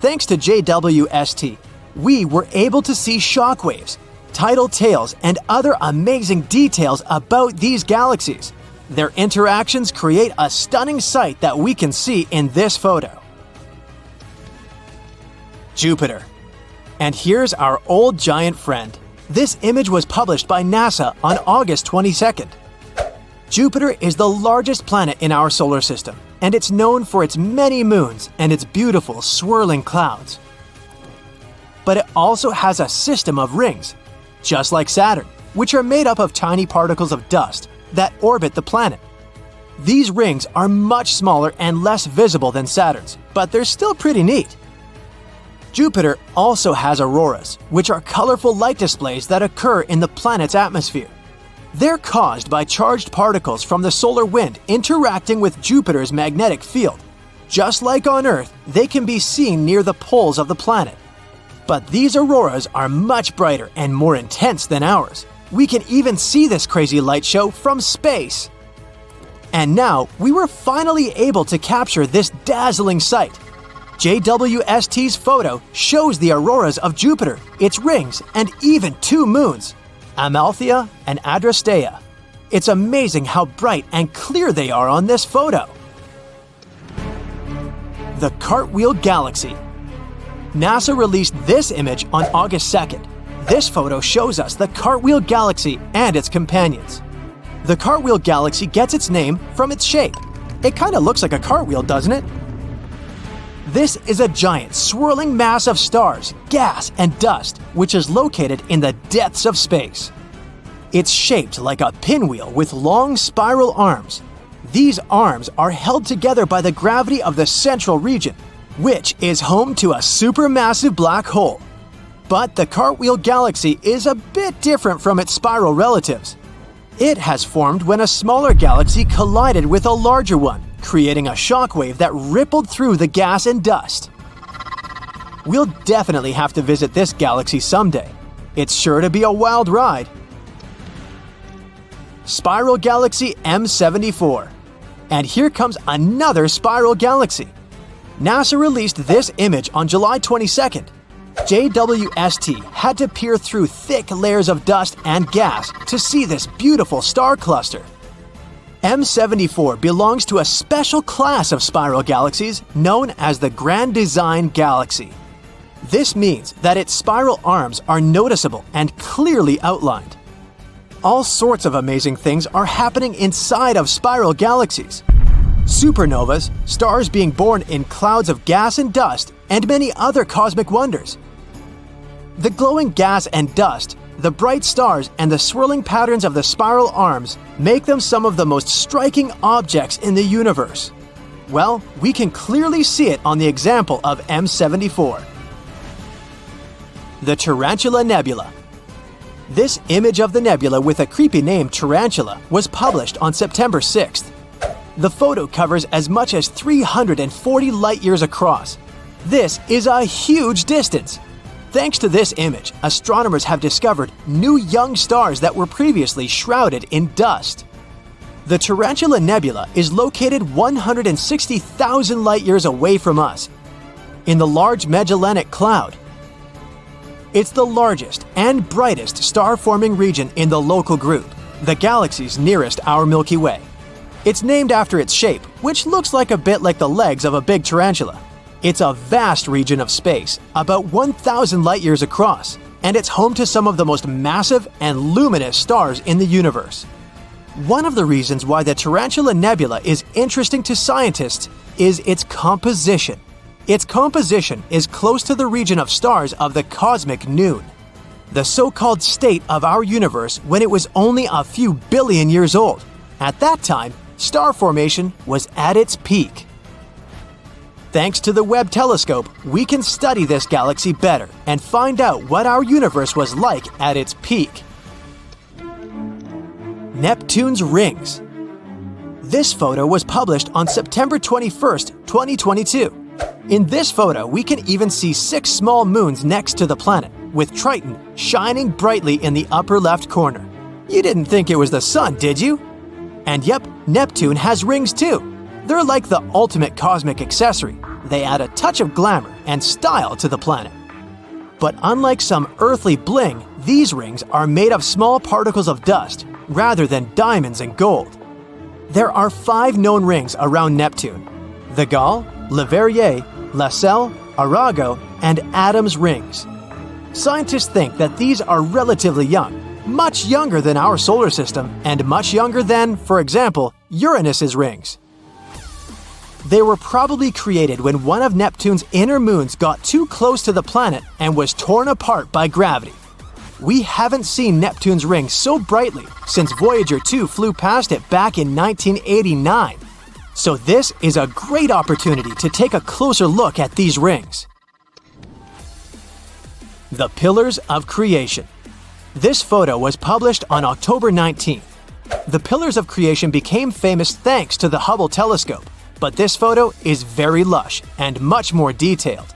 Thanks to JWST, we were able to see shockwaves, tidal tails, and other amazing details about these galaxies. Their interactions create a stunning sight that we can see in this photo. Jupiter. And here's our old giant friend. This image was published by NASA on August 22nd. Jupiter is the largest planet in our solar system, and it's known for its many moons and its beautiful swirling clouds. But it also has a system of rings, just like Saturn, which are made up of tiny particles of dust that orbit the planet. These rings are much smaller and less visible than Saturn's, but they're still pretty neat. Jupiter also has auroras, which are colorful light displays that occur in the planet's atmosphere. They're caused by charged particles from the solar wind interacting with Jupiter's magnetic field. Just like on Earth, they can be seen near the poles of the planet. But these auroras are much brighter and more intense than ours. We can even see this crazy light show from space. And now, we were finally able to capture this dazzling sight. JWST's photo shows the auroras of Jupiter, its rings, and even two moons, Amalthea and Adrastea. It's amazing how bright and clear they are on this photo. The Cartwheel Galaxy. NASA released this image on August 2nd. This photo shows us the Cartwheel Galaxy and its companions. The Cartwheel Galaxy gets its name from its shape. It kind of looks like a cartwheel, doesn't it? This is a giant swirling mass of stars, gas, and dust, which is located in the depths of space. It's shaped like a pinwheel with long spiral arms. These arms are held together by the gravity of the central region, which is home to a supermassive black hole. But the Cartwheel Galaxy is a bit different from its spiral relatives. It has formed when a smaller galaxy collided with a larger one, creating a shockwave that rippled through the gas and dust. We'll definitely have to visit this galaxy someday. It's sure to be a wild ride. Spiral Galaxy M74. And here comes another spiral galaxy. NASA released this image on July 22nd. JWST had to peer through thick layers of dust and gas to see this beautiful star cluster. M74 belongs to a special class of spiral galaxies known as the Grand Design Galaxy. This means that its spiral arms are noticeable and clearly outlined. All sorts of amazing things are happening inside of spiral galaxies. Supernovas, stars being born in clouds of gas and dust, and many other cosmic wonders. The glowing gas and dust, the bright stars, and the swirling patterns of the spiral arms make them some of the most striking objects in the universe. Well, we can clearly see it on the example of M74. The Tarantula Nebula. This image of the nebula with a creepy name Tarantula was published on September 6th. The photo covers as much as 340 light-years across. This is a huge distance. Thanks to this image, astronomers have discovered new young stars that were previously shrouded in dust. The Tarantula Nebula is located 160,000 light-years away from us, in the Large Magellanic Cloud. It's the largest and brightest star-forming region in the local group, the galaxies nearest our Milky Way. It's named after its shape, which looks like a bit like the legs of a big tarantula. It's a vast region of space, about 1,000 light-years across, and it's home to some of the most massive and luminous stars in the universe. One of the reasons why the Tarantula Nebula is interesting to scientists is its composition. Its composition is close to the region of stars of the cosmic noon, the so-called state of our universe when it was only a few billion years old. At that time, star formation was at its peak. Thanks to the Webb telescope, we can study this galaxy better and find out what our universe was like at its peak. Neptune's rings. This photo was published on September 21st, 2022. In this photo, we can even see 6 small moons next to the planet, with Triton shining brightly in the upper left corner. You didn't think it was the sun, did you? And yep, Neptune has rings too. They're like the ultimate cosmic accessory. They add a touch of glamour and style to the planet. But unlike some earthly bling, These rings are made of small particles of dust rather than diamonds and gold. There are 5 known rings around Neptune: the Gall, Leverrier, Lassell, Arago, and Adams rings. Scientists think that these are relatively young, much younger than our solar system and much younger than, for example, Uranus's rings. They were probably created when one of Neptune's inner moons got too close to the planet and was torn apart by gravity. We haven't seen Neptune's rings so brightly since Voyager 2 flew past it back in 1989. So this is a great opportunity to take a closer look at these rings. The Pillars of Creation. This photo was published on October 19th. The Pillars of Creation became famous thanks to the Hubble telescope, but this photo is very lush and much more detailed.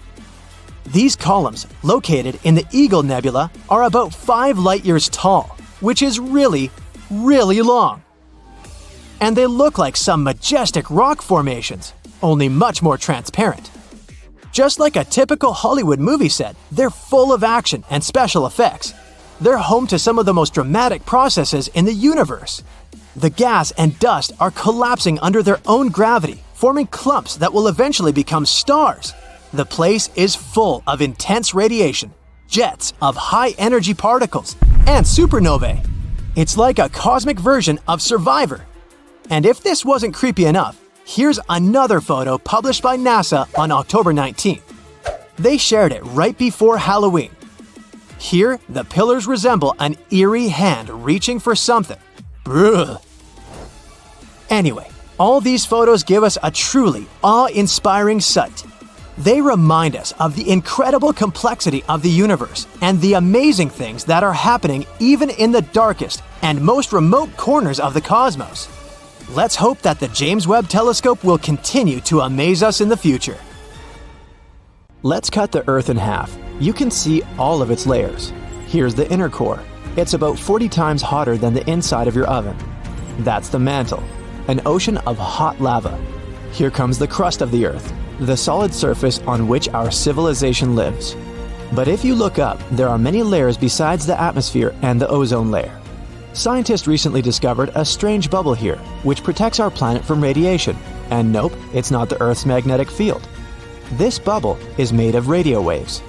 These columns, located in the Eagle Nebula, are about 5 light-years tall, which is really, really long. And they look like some majestic rock formations, only much more transparent. Just like a typical Hollywood movie set, they're full of action and special effects. They're home to some of the most dramatic processes in the universe. The gas and dust are collapsing under their own gravity, forming clumps that will eventually become stars. The place is full of intense radiation, jets of high-energy particles, and supernovae. It's like a cosmic version of Survivor. And if this wasn't creepy enough, here's another photo published by NASA on October 19th. They shared it right before Halloween. Here, the pillars resemble an eerie hand reaching for something. Brrr. Anyway, all these photos give us a truly awe-inspiring sight. They remind us of the incredible complexity of the universe and the amazing things that are happening even in the darkest and most remote corners of the cosmos. Let's hope that the James Webb Telescope will continue to amaze us in the future. Let's cut the Earth in half. You can see all of its layers. Here's the inner core. It's about 40 times hotter than the inside of your oven. That's the mantle, an ocean of hot lava. Here comes the crust of the Earth, the solid surface on which our civilization lives. But if you look up, there are many layers besides the atmosphere and the ozone layer. Scientists recently discovered a strange bubble here, which protects our planet from radiation. And nope, it's not the Earth's magnetic field. This bubble is made of radio waves.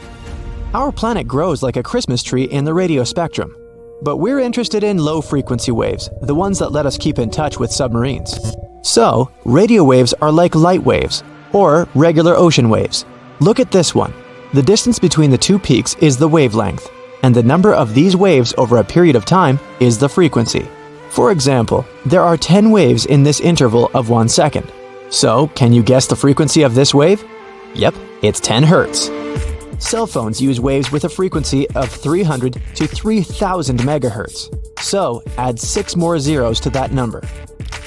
Our planet grows like a Christmas tree in the radio spectrum. But we're interested in low-frequency waves, the ones that let us keep in touch with submarines. So, radio waves are like light waves, or regular ocean waves. Look at this one. The distance between the 2 peaks is the wavelength, and the number of these waves over a period of time is the frequency. For example, there are 10 waves in this interval of 1 second. So, can you guess the frequency of this wave? Yep, it's 10 Hertz. Cell phones use waves with a frequency of 300 to 3000 megahertz. So, add 6 more zeros to that number.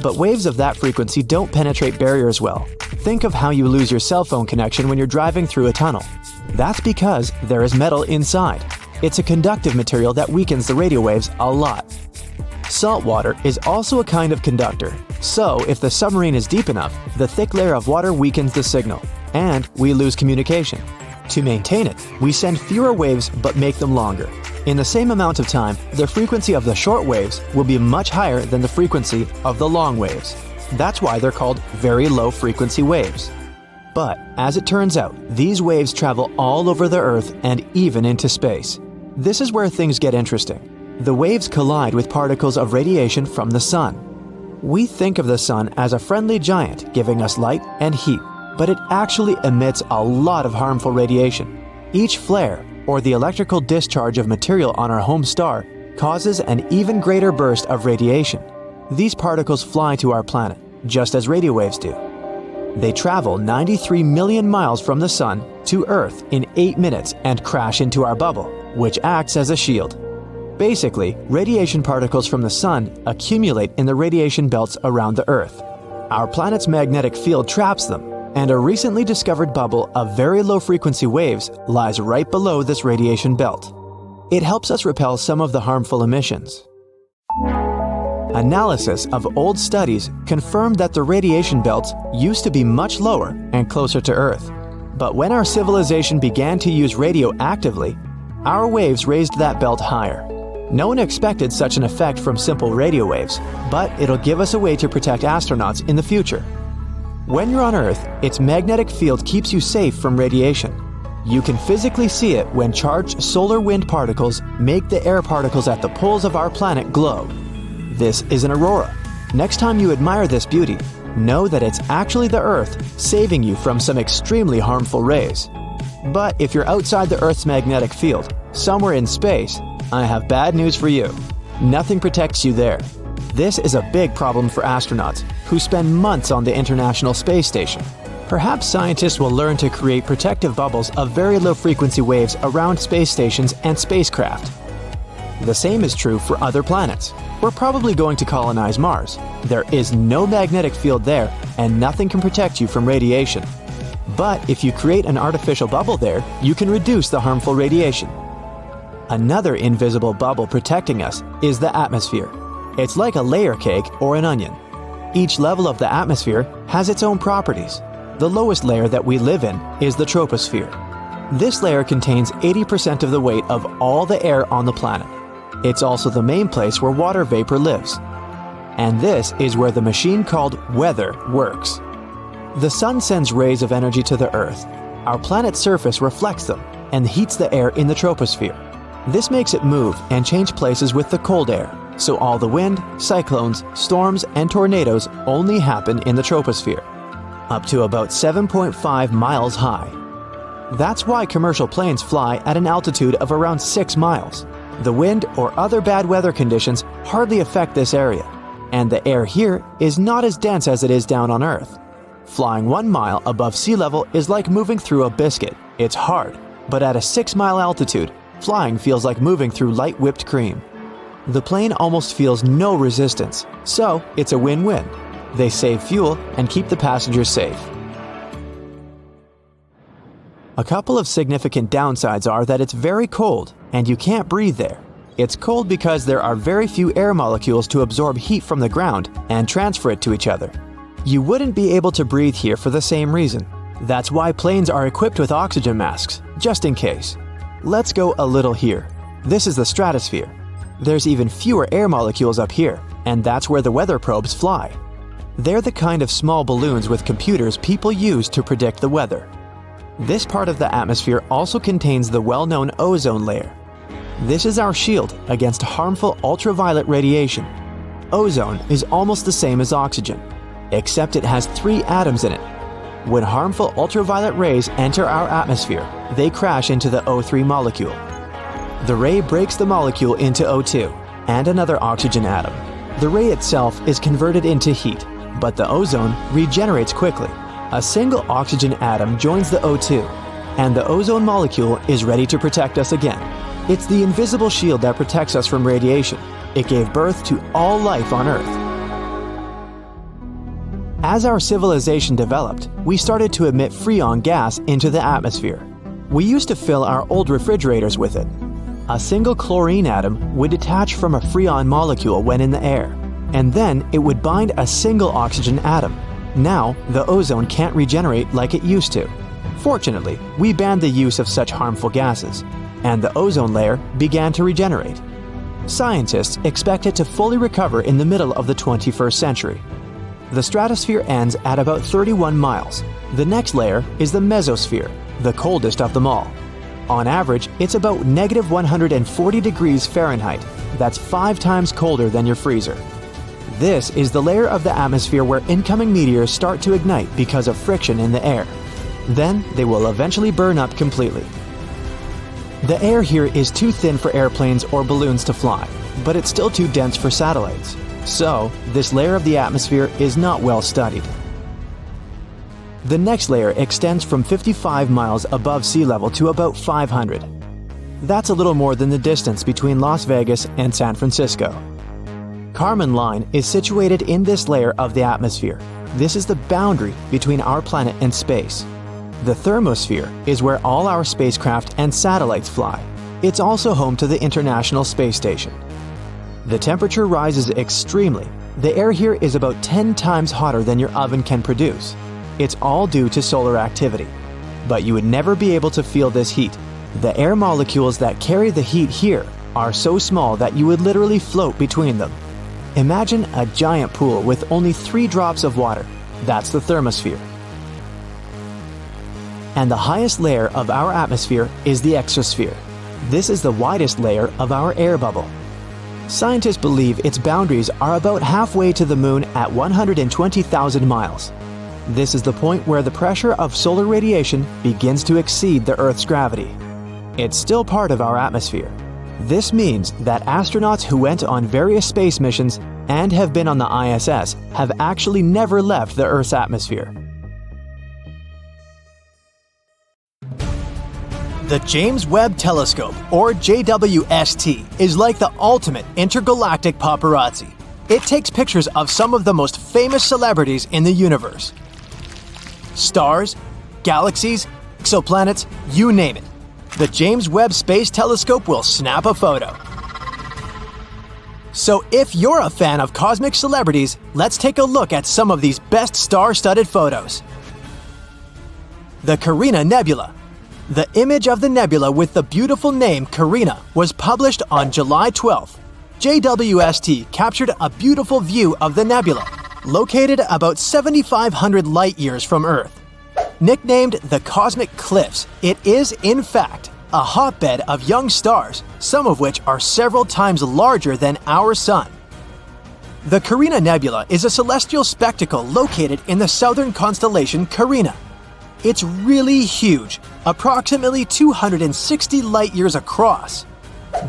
But waves of that frequency don't penetrate barriers well. Think of how you lose your cell phone connection when you're driving through a tunnel. That's because there is metal inside. It's a conductive material that weakens the radio waves a lot. Salt water is also a kind of conductor. So, if the submarine is deep enough, the thick layer of water weakens the signal, and we lose communication. To maintain it, we send fewer waves but make them longer. In the same amount of time, the frequency of the short waves will be much higher than the frequency of the long waves. That's why they're called very low frequency waves. But, as it turns out, these waves travel all over the Earth and even into space. This is where things get interesting. The waves collide with particles of radiation from the Sun. We think of the Sun as a friendly giant giving us light and heat, but it actually emits a lot of harmful radiation. Each flare, or the electrical discharge of material on our home star, causes an even greater burst of radiation. These particles fly to our planet, just as radio waves do. They travel 93 million miles from the Sun to Earth in 8 minutes and crash into our bubble, which acts as a shield. Basically, radiation particles from the Sun accumulate in the radiation belts around the Earth. Our planet's magnetic field traps them, and a recently discovered bubble of very low-frequency waves lies right below this radiation belt. It helps us repel some of the harmful emissions. Analysis of old studies confirmed that the radiation belts used to be much lower and closer to Earth. But when our civilization began to use radio actively, Our waves raised that belt higher. No one expected such an effect from simple radio waves, but it'll give us a way to protect astronauts in the future. When you're on Earth, its magnetic field keeps you safe from radiation. You can physically see it when charged solar wind particles make the air particles at the poles of our planet glow. This is an aurora. Next time you admire this beauty, know that it's actually the Earth saving you from some extremely harmful rays. But if you're outside the Earth's magnetic field, somewhere in space, I have bad news for you. Nothing protects you there. This is a big problem for astronauts who spend months on the International Space Station. Perhaps scientists will learn to create protective bubbles of very low frequency waves around space stations and spacecraft. The same is true for other planets. We're probably going to colonize Mars. There is no magnetic field there, and nothing can protect you from radiation. But if you create an artificial bubble there, you can reduce the harmful radiation. Another invisible bubble protecting us is the atmosphere. It's like a layer cake or an onion. Each level of the atmosphere has its own properties. The lowest layer that we live in is the troposphere. This layer contains 80% of the weight of all the air on the planet. It's also the main place where water vapor lives. And this is where the machine called weather works. The sun sends rays of energy to the Earth. Our planet's surface reflects them and heats the air in the troposphere. This makes it move and change places with the cold air, so all the wind, cyclones, storms, and tornadoes only happen in the troposphere, up to about 7.5 miles high. That's why commercial planes fly at an altitude of around 6 miles. The wind or other bad weather conditions hardly affect this area, and the air here is not as dense as it is down on Earth. Flying 1 mile above sea level is like moving through a biscuit. It's hard, but at a 6-mile altitude, flying feels like moving through light whipped cream. The plane almost feels no resistance, so it's a win-win. They save fuel and keep the passengers safe. A couple of significant downsides are that it's very cold and you can't breathe there. It's cold because there are very few air molecules to absorb heat from the ground and transfer it to each other. You wouldn't be able to breathe here for the same reason. That's why planes are equipped with oxygen masks, just in case. Let's go a little here. This is the stratosphere. There's even fewer air molecules up here, and that's where the weather probes fly. They're the kind of small balloons with computers people use to predict the weather. This part of the atmosphere also contains the well-known ozone layer. This is our shield against harmful ultraviolet radiation. Ozone is almost the same as oxygen, except it has 3 atoms in it. When harmful ultraviolet rays enter our atmosphere, they crash into the O3 molecule. The ray breaks the molecule into O2 and another oxygen atom. The ray itself is converted into heat, but the ozone regenerates quickly. A single oxygen atom joins the O2, and the ozone molecule is ready to protect us again. It's the invisible shield that protects us from radiation. It gave birth to all life on Earth. As our civilization developed, we started to emit freon gas into the atmosphere. We used to fill our old refrigerators with it. A single chlorine atom would detach from a freon molecule when in the air, and then it would bind a single oxygen atom. Now, the ozone can't regenerate like it used to. Fortunately, we banned the use of such harmful gases, and the ozone layer began to regenerate. Scientists expect it to fully recover in the middle of the 21st century. The stratosphere ends at about 31 miles. The next layer is the mesosphere, the coldest of them all. On average, it's about negative 140 degrees Fahrenheit. That's 5 times colder than your freezer. This is the layer of the atmosphere where incoming meteors start to ignite because of friction in the air. Then they will eventually burn up completely. The air here is too thin for airplanes or balloons to fly, but it's still too dense for satellites. So, this layer of the atmosphere is not well studied. The next layer extends from 55 miles above sea level to about 500. That's a little more than the distance between Las Vegas and San Francisco. Kármán line is situated in this layer of the atmosphere. This is the boundary between our planet and space. The thermosphere is where all our spacecraft and satellites fly. It's also home to the International Space Station. The temperature rises extremely. The air here is about 10 times hotter than your oven can produce. It's all due to solar activity. But you would never be able to feel this heat. The air molecules that carry the heat here are so small that you would literally float between them. Imagine a giant pool with only 3 drops of water. That's the thermosphere. And the highest layer of our atmosphere is the exosphere. This is the widest layer of our air bubble. Scientists believe its boundaries are about halfway to the Moon at 120,000 miles. This is the point where the pressure of solar radiation begins to exceed the Earth's gravity. It's still part of our atmosphere. This means that astronauts who went on various space missions and have been on the ISS have actually never left the Earth's atmosphere. The James Webb Telescope, or JWST, is like the ultimate intergalactic paparazzi. It takes pictures of some of the most famous celebrities in the universe. Stars, galaxies, exoplanets, you name it. The James Webb Space Telescope will snap a photo. So if you're a fan of cosmic celebrities, let's take a look at some of these best star-studded photos. The Carina Nebula. The image of the nebula with the beautiful name Carina was published on July 12th. JWST captured a beautiful view of the nebula, located about 7,500 light-years from Earth. Nicknamed the Cosmic Cliffs, it is, in fact, a hotbed of young stars, some of which are several times larger than our Sun. The Carina Nebula is a celestial spectacle located in the southern constellation Carina. It's really huge, approximately 260 light-years across.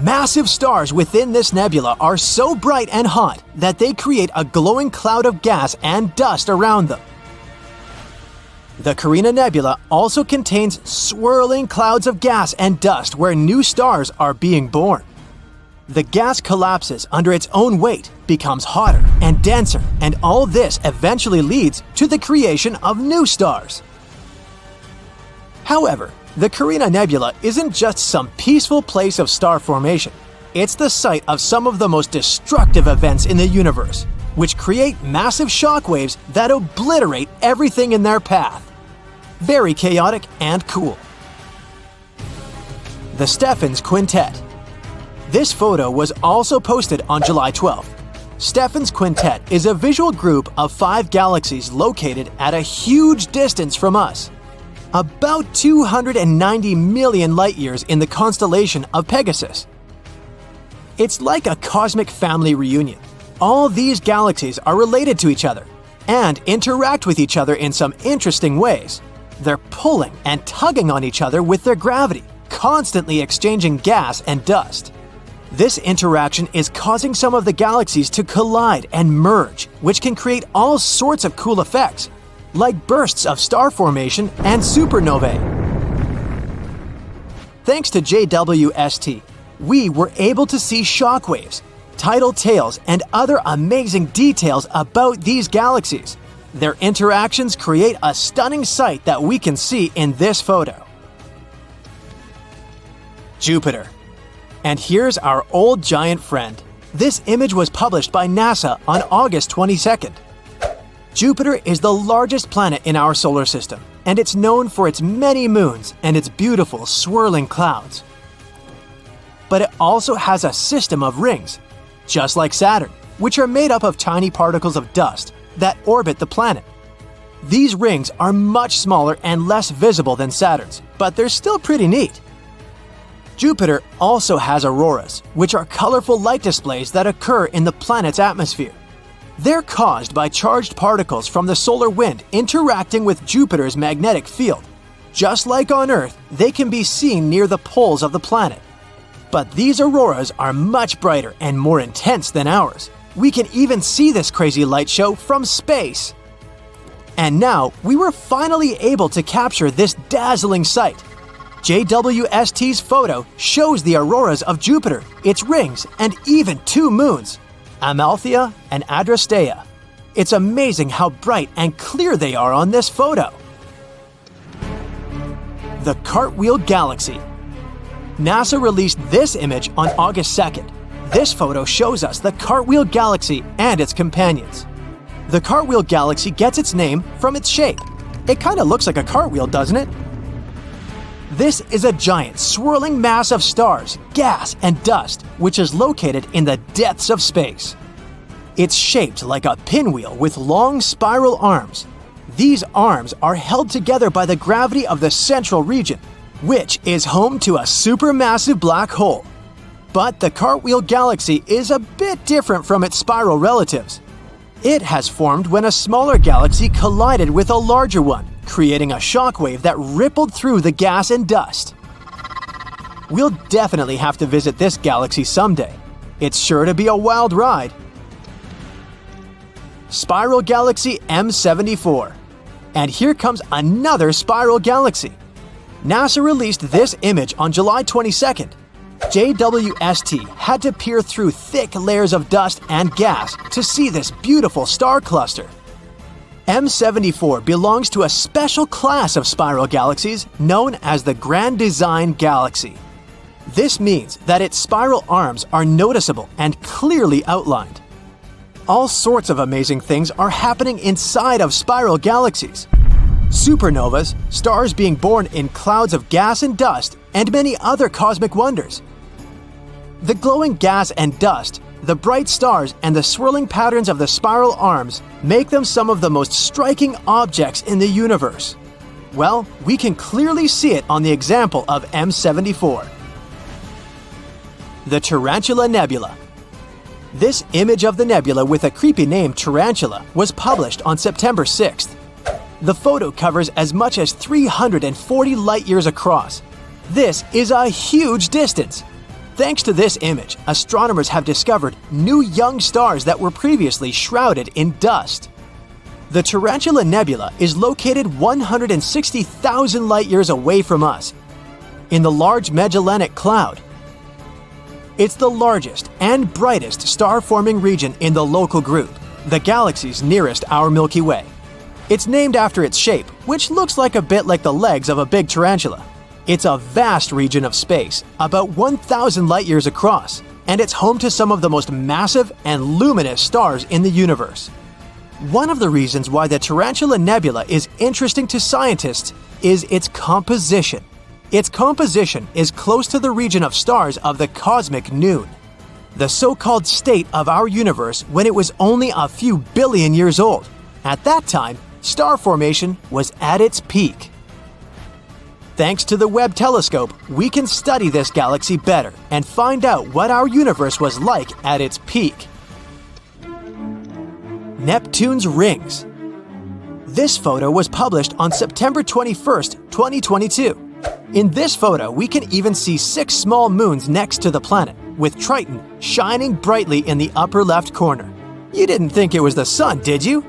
Massive stars within this nebula are so bright and hot that they create a glowing cloud of gas and dust around them. The Carina Nebula also contains swirling clouds of gas and dust where new stars are being born. The gas collapses under its own weight, becomes hotter and denser, and all this eventually leads to the creation of new stars. However, the Carina Nebula isn't just some peaceful place of star formation. It's the site of some of the most destructive events in the universe, which create massive shockwaves that obliterate everything in their path. Very chaotic and cool. The Stefan's Quintet. This photo was also posted on July 12th. Stefan's Quintet is a visual group of 5 galaxies located at a huge distance from us. About 290 million light-years in the constellation of Pegasus. It's like a cosmic family reunion. All these galaxies are related to each other and interact with each other in some interesting ways. They're pulling and tugging on each other with their gravity, constantly exchanging gas and dust. This interaction is causing some of the galaxies to collide and merge, which can create all sorts of cool effects, like bursts of star formation and supernovae. Thanks to JWST, we were able to see shockwaves, tidal tails, and other amazing details about these galaxies. Their interactions create a stunning sight that we can see in this photo. Jupiter. And here's our old giant friend. This image was published by NASA on August 22nd. Jupiter is the largest planet in our solar system, and it's known for its many moons and its beautiful swirling clouds. But it also has a system of rings, just like Saturn, which are made up of tiny particles of dust that orbit the planet. These rings are much smaller and less visible than Saturn's, but they're still pretty neat. Jupiter also has auroras, which are colorful light displays that occur in the planet's atmosphere. They're caused by charged particles from the solar wind interacting with Jupiter's magnetic field. Just like on Earth, they can be seen near the poles of the planet. But these auroras are much brighter and more intense than ours. We can even see this crazy light show from space. And now, we were finally able to capture this dazzling sight. JWST's photo shows the auroras of Jupiter, its rings, and even 2 moons, Amalthea and Adrastea. It's amazing how bright and clear they are on this photo. The Cartwheel Galaxy. NASA released this image on August 2nd. This photo shows us the Cartwheel Galaxy and its companions. The Cartwheel Galaxy gets its name from its shape. It kind of looks like a cartwheel, doesn't it? This is a giant swirling mass of stars, gas, and dust, which is located in the depths of space. It's shaped like a pinwheel with long spiral arms. These arms are held together by the gravity of the central region, which is home to a supermassive black hole. But the Cartwheel Galaxy is a bit different from its spiral relatives. It has formed when a smaller galaxy collided with a larger one, creating a shockwave that rippled through the gas and dust. We'll definitely have to visit this galaxy someday. It's sure to be a wild ride. Spiral Galaxy M74. And here comes another spiral galaxy. NASA released this image on July 22nd. JWST had to peer through thick layers of dust and gas to see this beautiful star cluster. M74 belongs to a special class of spiral galaxies known as the Grand Design Galaxy. This means that its spiral arms are noticeable and clearly outlined. All sorts of amazing things are happening inside of spiral galaxies. Supernovas, stars being born in clouds of gas and dust, and many other cosmic wonders. The glowing gas and dust, the bright stars, and the swirling patterns of the spiral arms make them some of the most striking objects in the universe. Well, we can clearly see it on the example of M74. The Tarantula Nebula. This image of the nebula with a creepy name Tarantula was published on September 6th. The photo covers as much as 340 light-years across. This is a huge distance. Thanks to this image, astronomers have discovered new young stars that were previously shrouded in dust. The Tarantula Nebula is located 160,000 light-years away from us, in the Large Magellanic Cloud. It's the largest and brightest star-forming region in the local group, the galaxies nearest our Milky Way. It's named after its shape, which looks like a bit like the legs of a big tarantula. It's a vast region of space, about 1,000 light-years across, and it's home to some of the most massive and luminous stars in the universe. One of the reasons why the Tarantula Nebula is interesting to scientists is its composition. Its composition is close to the region of stars of the cosmic noon, the so-called state of our universe when it was only a few billion years old. At that time, star formation was at its peak. Thanks to the Webb telescope, we can study this galaxy better and find out what our universe was like at its peak. Neptune's rings. This photo was published on September 21st, 2022. In this photo, we can even see 6 small moons next to the planet, with Triton shining brightly in the upper left corner. You didn't think it was the sun, did you?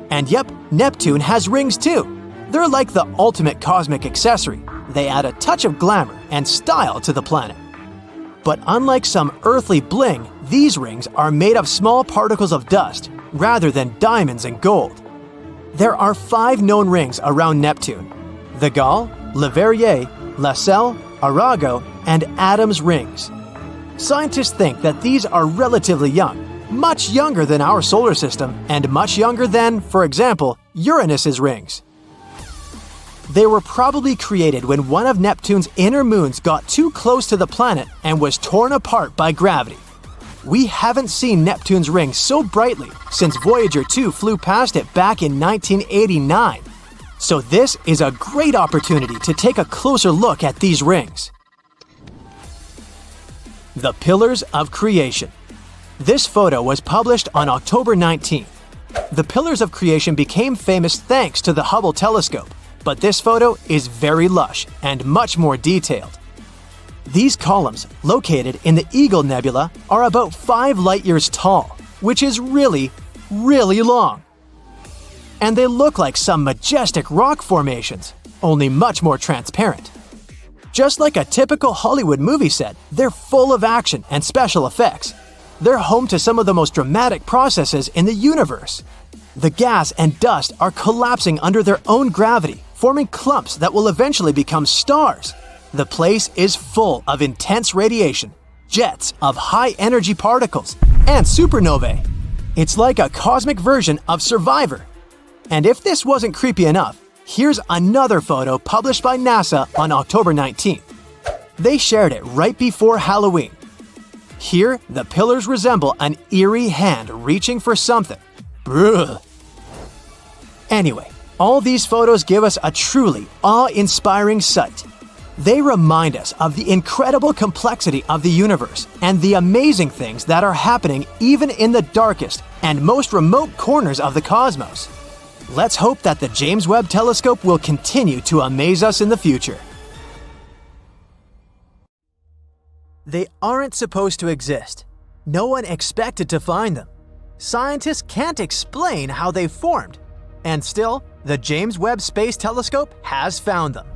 And yep, Neptune has rings too. They're like the ultimate cosmic accessory. They add a touch of glamour and style to the planet. But unlike some earthly bling, these rings are made of small particles of dust, rather than diamonds and gold. There are 5 known rings around Neptune: the Gall, Leverrier, Lassell, Arago, and Adam's rings. Scientists think that these are relatively young, much younger than our solar system, and much younger than, for example, Uranus's rings. They were probably created when one of Neptune's inner moons got too close to the planet and was torn apart by gravity. We haven't seen Neptune's rings so brightly since Voyager 2 flew past it back in 1989. So this is a great opportunity to take a closer look at these rings. The Pillars of Creation. This photo was published on October 19th. The Pillars of Creation became famous thanks to the Hubble telescope, but this photo is very lush and much more detailed. These columns, located in the Eagle Nebula, are about 5 light-years tall, which is really, really long. And they look like some majestic rock formations, only much more transparent. Just like a typical Hollywood movie set, they're full of action and special effects. They're home to some of the most dramatic processes in the universe. The gas and dust are collapsing under their own gravity, forming clumps that will eventually become stars. The place is full of intense radiation, jets of high-energy particles, and supernovae. It's like a cosmic version of Survivor. And if this wasn't creepy enough, Here's another photo published by NASA on October 19th. They shared it right before Halloween. Here, the pillars resemble an eerie hand reaching for something. Bruh. Anyway, all these photos give us a truly awe-inspiring sight. They remind us of the incredible complexity of the universe and the amazing things that are happening even in the darkest and most remote corners of the cosmos. Let's hope that the James Webb Telescope will continue to amaze us in the future. They aren't supposed to exist. No one expected to find them. Scientists can't explain how they formed. And still, the James Webb Space Telescope has found them.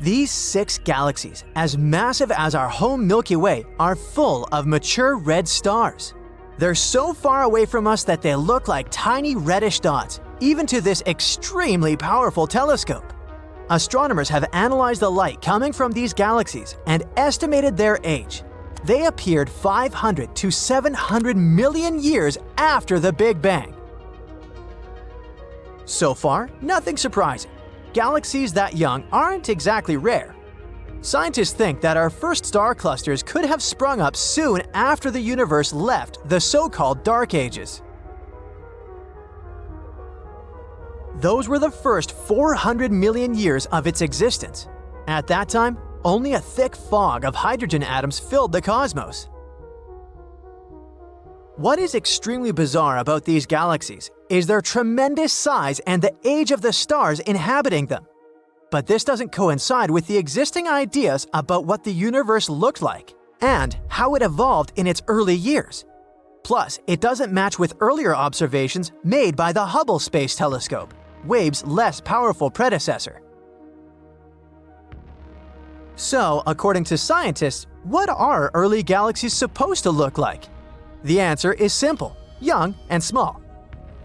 These 6 galaxies, as massive as our home Milky Way, are full of mature red stars. They're so far away from us that they look like tiny reddish dots, even to this extremely powerful telescope. Astronomers have analyzed the light coming from these galaxies and estimated their age. They appeared 500 to 700 million years after the Big Bang. So far, nothing surprising. Galaxies that young aren't exactly rare. Scientists think that our first star clusters could have sprung up soon after the universe left the so-called Dark Ages. Those were the first 400 million years of its existence. At that time, only a thick fog of hydrogen atoms filled the cosmos. What is extremely bizarre about these galaxies is their tremendous size and the age of the stars inhabiting them. But this doesn't coincide with the existing ideas about what the universe looked like and how it evolved in its early years. Plus, it doesn't match with earlier observations made by the Hubble Space Telescope, Wave's less powerful predecessor. So, according to scientists, what are early galaxies supposed to look like? The answer is simple: young and small.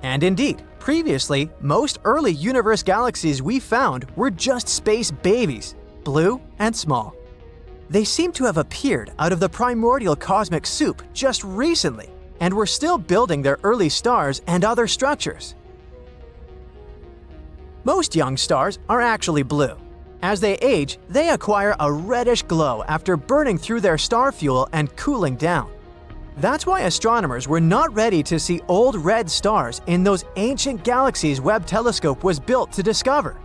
And indeed, previously, most early universe galaxies we found were just space babies, blue and small. They seem to have appeared out of the primordial cosmic soup just recently, and were still building their early stars and other structures. Most young stars are actually blue. As they age, they acquire a reddish glow after burning through their star fuel and cooling down. That's why astronomers were not ready to see old red stars in those ancient galaxies Webb Telescope was built to discover.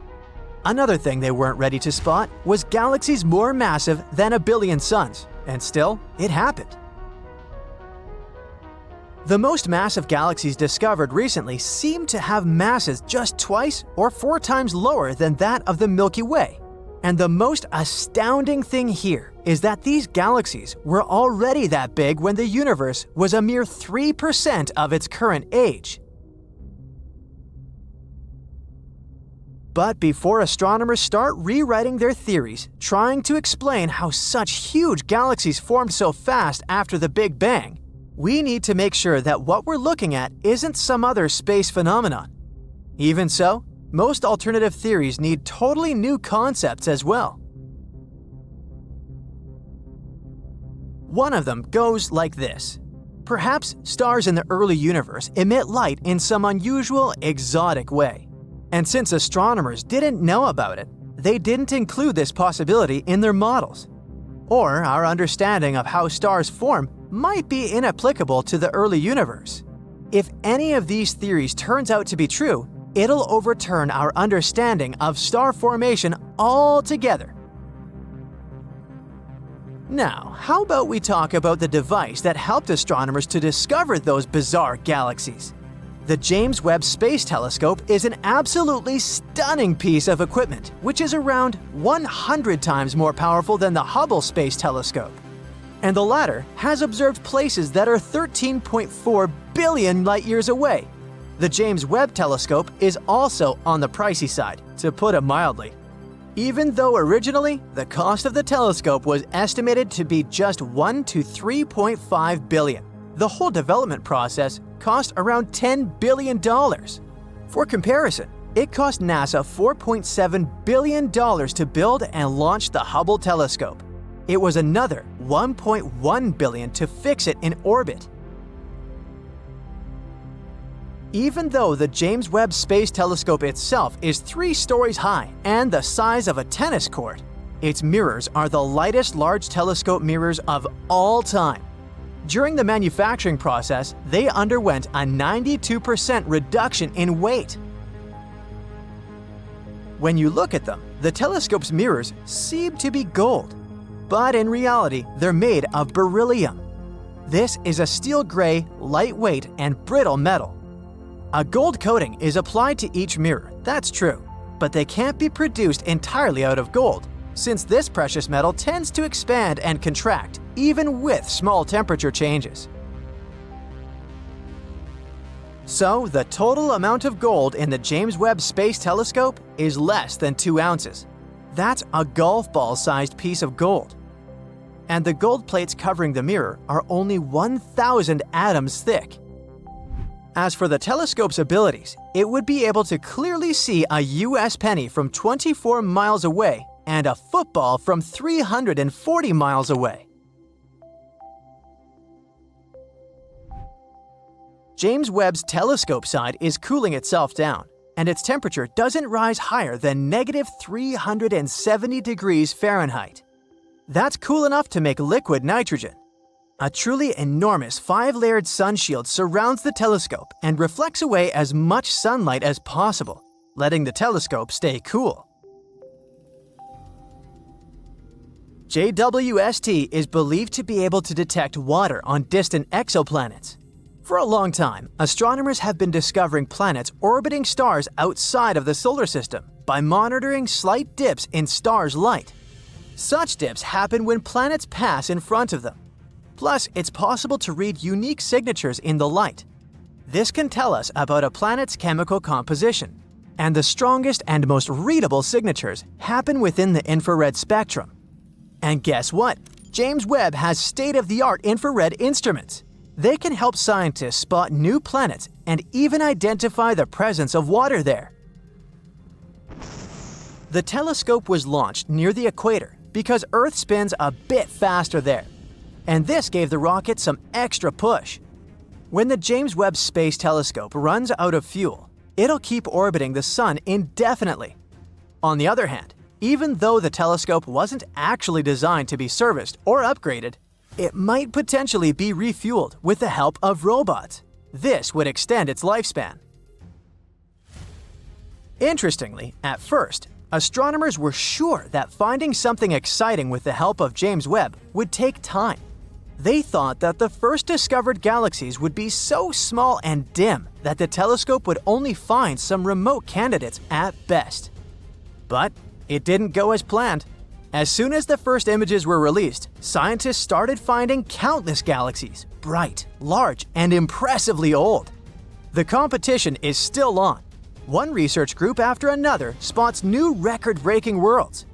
Another thing they weren't ready to spot was galaxies more massive than 1 billion suns, and still, it happened. The most massive galaxies discovered recently seem to have masses just twice or 4 times lower than that of the Milky Way. And the most astounding thing here is that these galaxies were already that big when the universe was a mere 3% of its current age. But before astronomers start rewriting their theories, trying to explain how such huge galaxies formed so fast after the Big Bang, we need to make sure that what we're looking at isn't some other space phenomenon. Even so, most alternative theories need totally new concepts as well. One of them goes like this. Perhaps stars in the early universe emit light in some unusual, exotic way. And since astronomers didn't know about it, they didn't include this possibility in their models. Or our understanding of how stars form might be inapplicable to the early universe. If any of these theories turns out to be true, it'll overturn our understanding of star formation altogether. Now, how about we talk about the device that helped astronomers to discover those bizarre galaxies? The James Webb Space Telescope is an absolutely stunning piece of equipment, which is around 100 times more powerful than the Hubble Space Telescope. And the latter has observed places that are 13.4 billion light-years away. The James Webb Telescope is also on the pricey side, to put it mildly. Even though originally, the cost of the telescope was estimated to be just $1 to $3.5 billion. The whole development process cost around $10 billion. For comparison, it cost NASA $4.7 billion to build and launch the Hubble telescope. It was another $1.1 billion to fix it in orbit. Even though the James Webb Space Telescope itself is 3 stories high and the size of a tennis court, its mirrors are the lightest large telescope mirrors of all time. During the manufacturing process, they underwent a 92% reduction in weight. When you look at them, the telescope's mirrors seem to be gold, but in reality, they're made of beryllium. This is a steel gray, lightweight, and brittle metal. A gold coating is applied to each mirror, that's true, but they can't be produced entirely out of gold, since this precious metal tends to expand and contract even with small temperature changes. So, the total amount of gold in the James Webb Space Telescope is less than 2 ounces. That's a golf ball-sized piece of gold. And the gold plates covering the mirror are only 1,000 atoms thick. As for the telescope's abilities, it would be able to clearly see a US penny from 24 miles away and a football from 340 miles away. James Webb's telescope side is cooling itself down, and its temperature doesn't rise higher than -370 degrees Fahrenheit. That's cool enough to make liquid nitrogen. A truly enormous 5-layered sun shield surrounds the telescope and reflects away as much sunlight as possible, letting the telescope stay cool. JWST is believed to be able to detect water on distant exoplanets. For a long time, astronomers have been discovering planets orbiting stars outside of the solar system by monitoring slight dips in stars' light. Such dips happen when planets pass in front of them. Plus, it's possible to read unique signatures in the light. This can tell us about a planet's chemical composition. And the strongest and most readable signatures happen within the infrared spectrum. And guess what? James Webb has state-of-the-art infrared instruments. They can help scientists spot new planets and even identify the presence of water there. The telescope was launched near the equator because Earth spins a bit faster there. And this gave the rocket some extra push. When the James Webb Space Telescope runs out of fuel, it'll keep orbiting the Sun indefinitely. On the other hand, even though the telescope wasn't actually designed to be serviced or upgraded, it might potentially be refueled with the help of robots. This would extend its lifespan. Interestingly, at first, astronomers were sure that finding something exciting with the help of James Webb would take time. They thought that the first discovered galaxies would be so small and dim that the telescope would only find some remote candidates at best. But it didn't go as planned. As soon as the first images were released, scientists started finding countless galaxies, bright, large, and impressively old. The competition is still on. One research group after another spots new record-breaking worlds.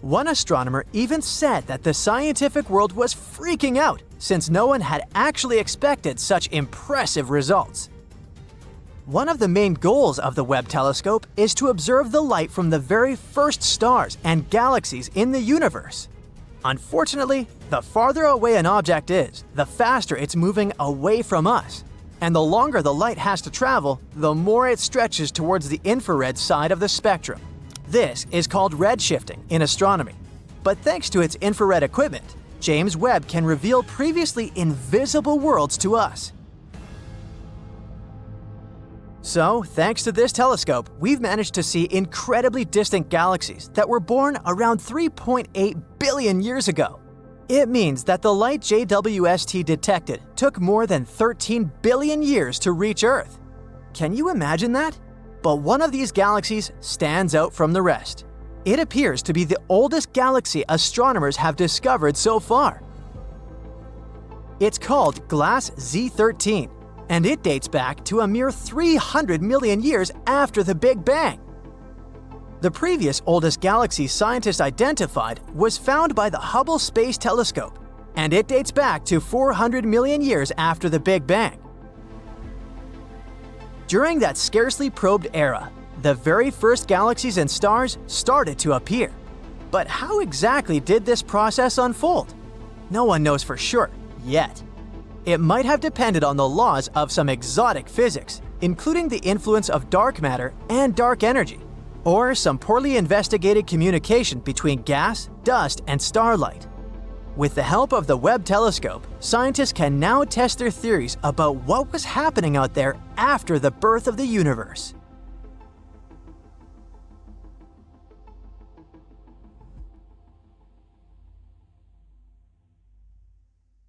One astronomer even said that the scientific world was freaking out since no one had actually expected such impressive results. One of the main goals of the Webb telescope is to observe the light from the very first stars and galaxies in the universe. Unfortunately, the farther away an object is, the faster it's moving away from us. And the longer the light has to travel, the more it stretches towards the infrared side of the spectrum. This is called redshifting in astronomy. But thanks to its infrared equipment, James Webb can reveal previously invisible worlds to us. So, thanks to this telescope, we've managed to see incredibly distant galaxies that were born around 3.8 billion years ago. It means that the light JWST detected took more than 13 billion years to reach Earth. Can you imagine that? But one of these galaxies stands out from the rest. It appears to be the oldest galaxy astronomers have discovered so far. It's called Glass Z13, and it dates back to a mere 300 million years after the Big Bang. The previous oldest galaxy scientists identified was found by the Hubble Space Telescope, and it dates back to 400 million years after the Big Bang. During that scarcely probed era, the very first galaxies and stars started to appear. But how exactly did this process unfold? No one knows for sure, yet. It might have depended on the laws of some exotic physics, including the influence of dark matter and dark energy, or some poorly investigated communication between gas, dust, and starlight. With the help of the Webb telescope, scientists can now test their theories about what was happening out there after the birth of the universe.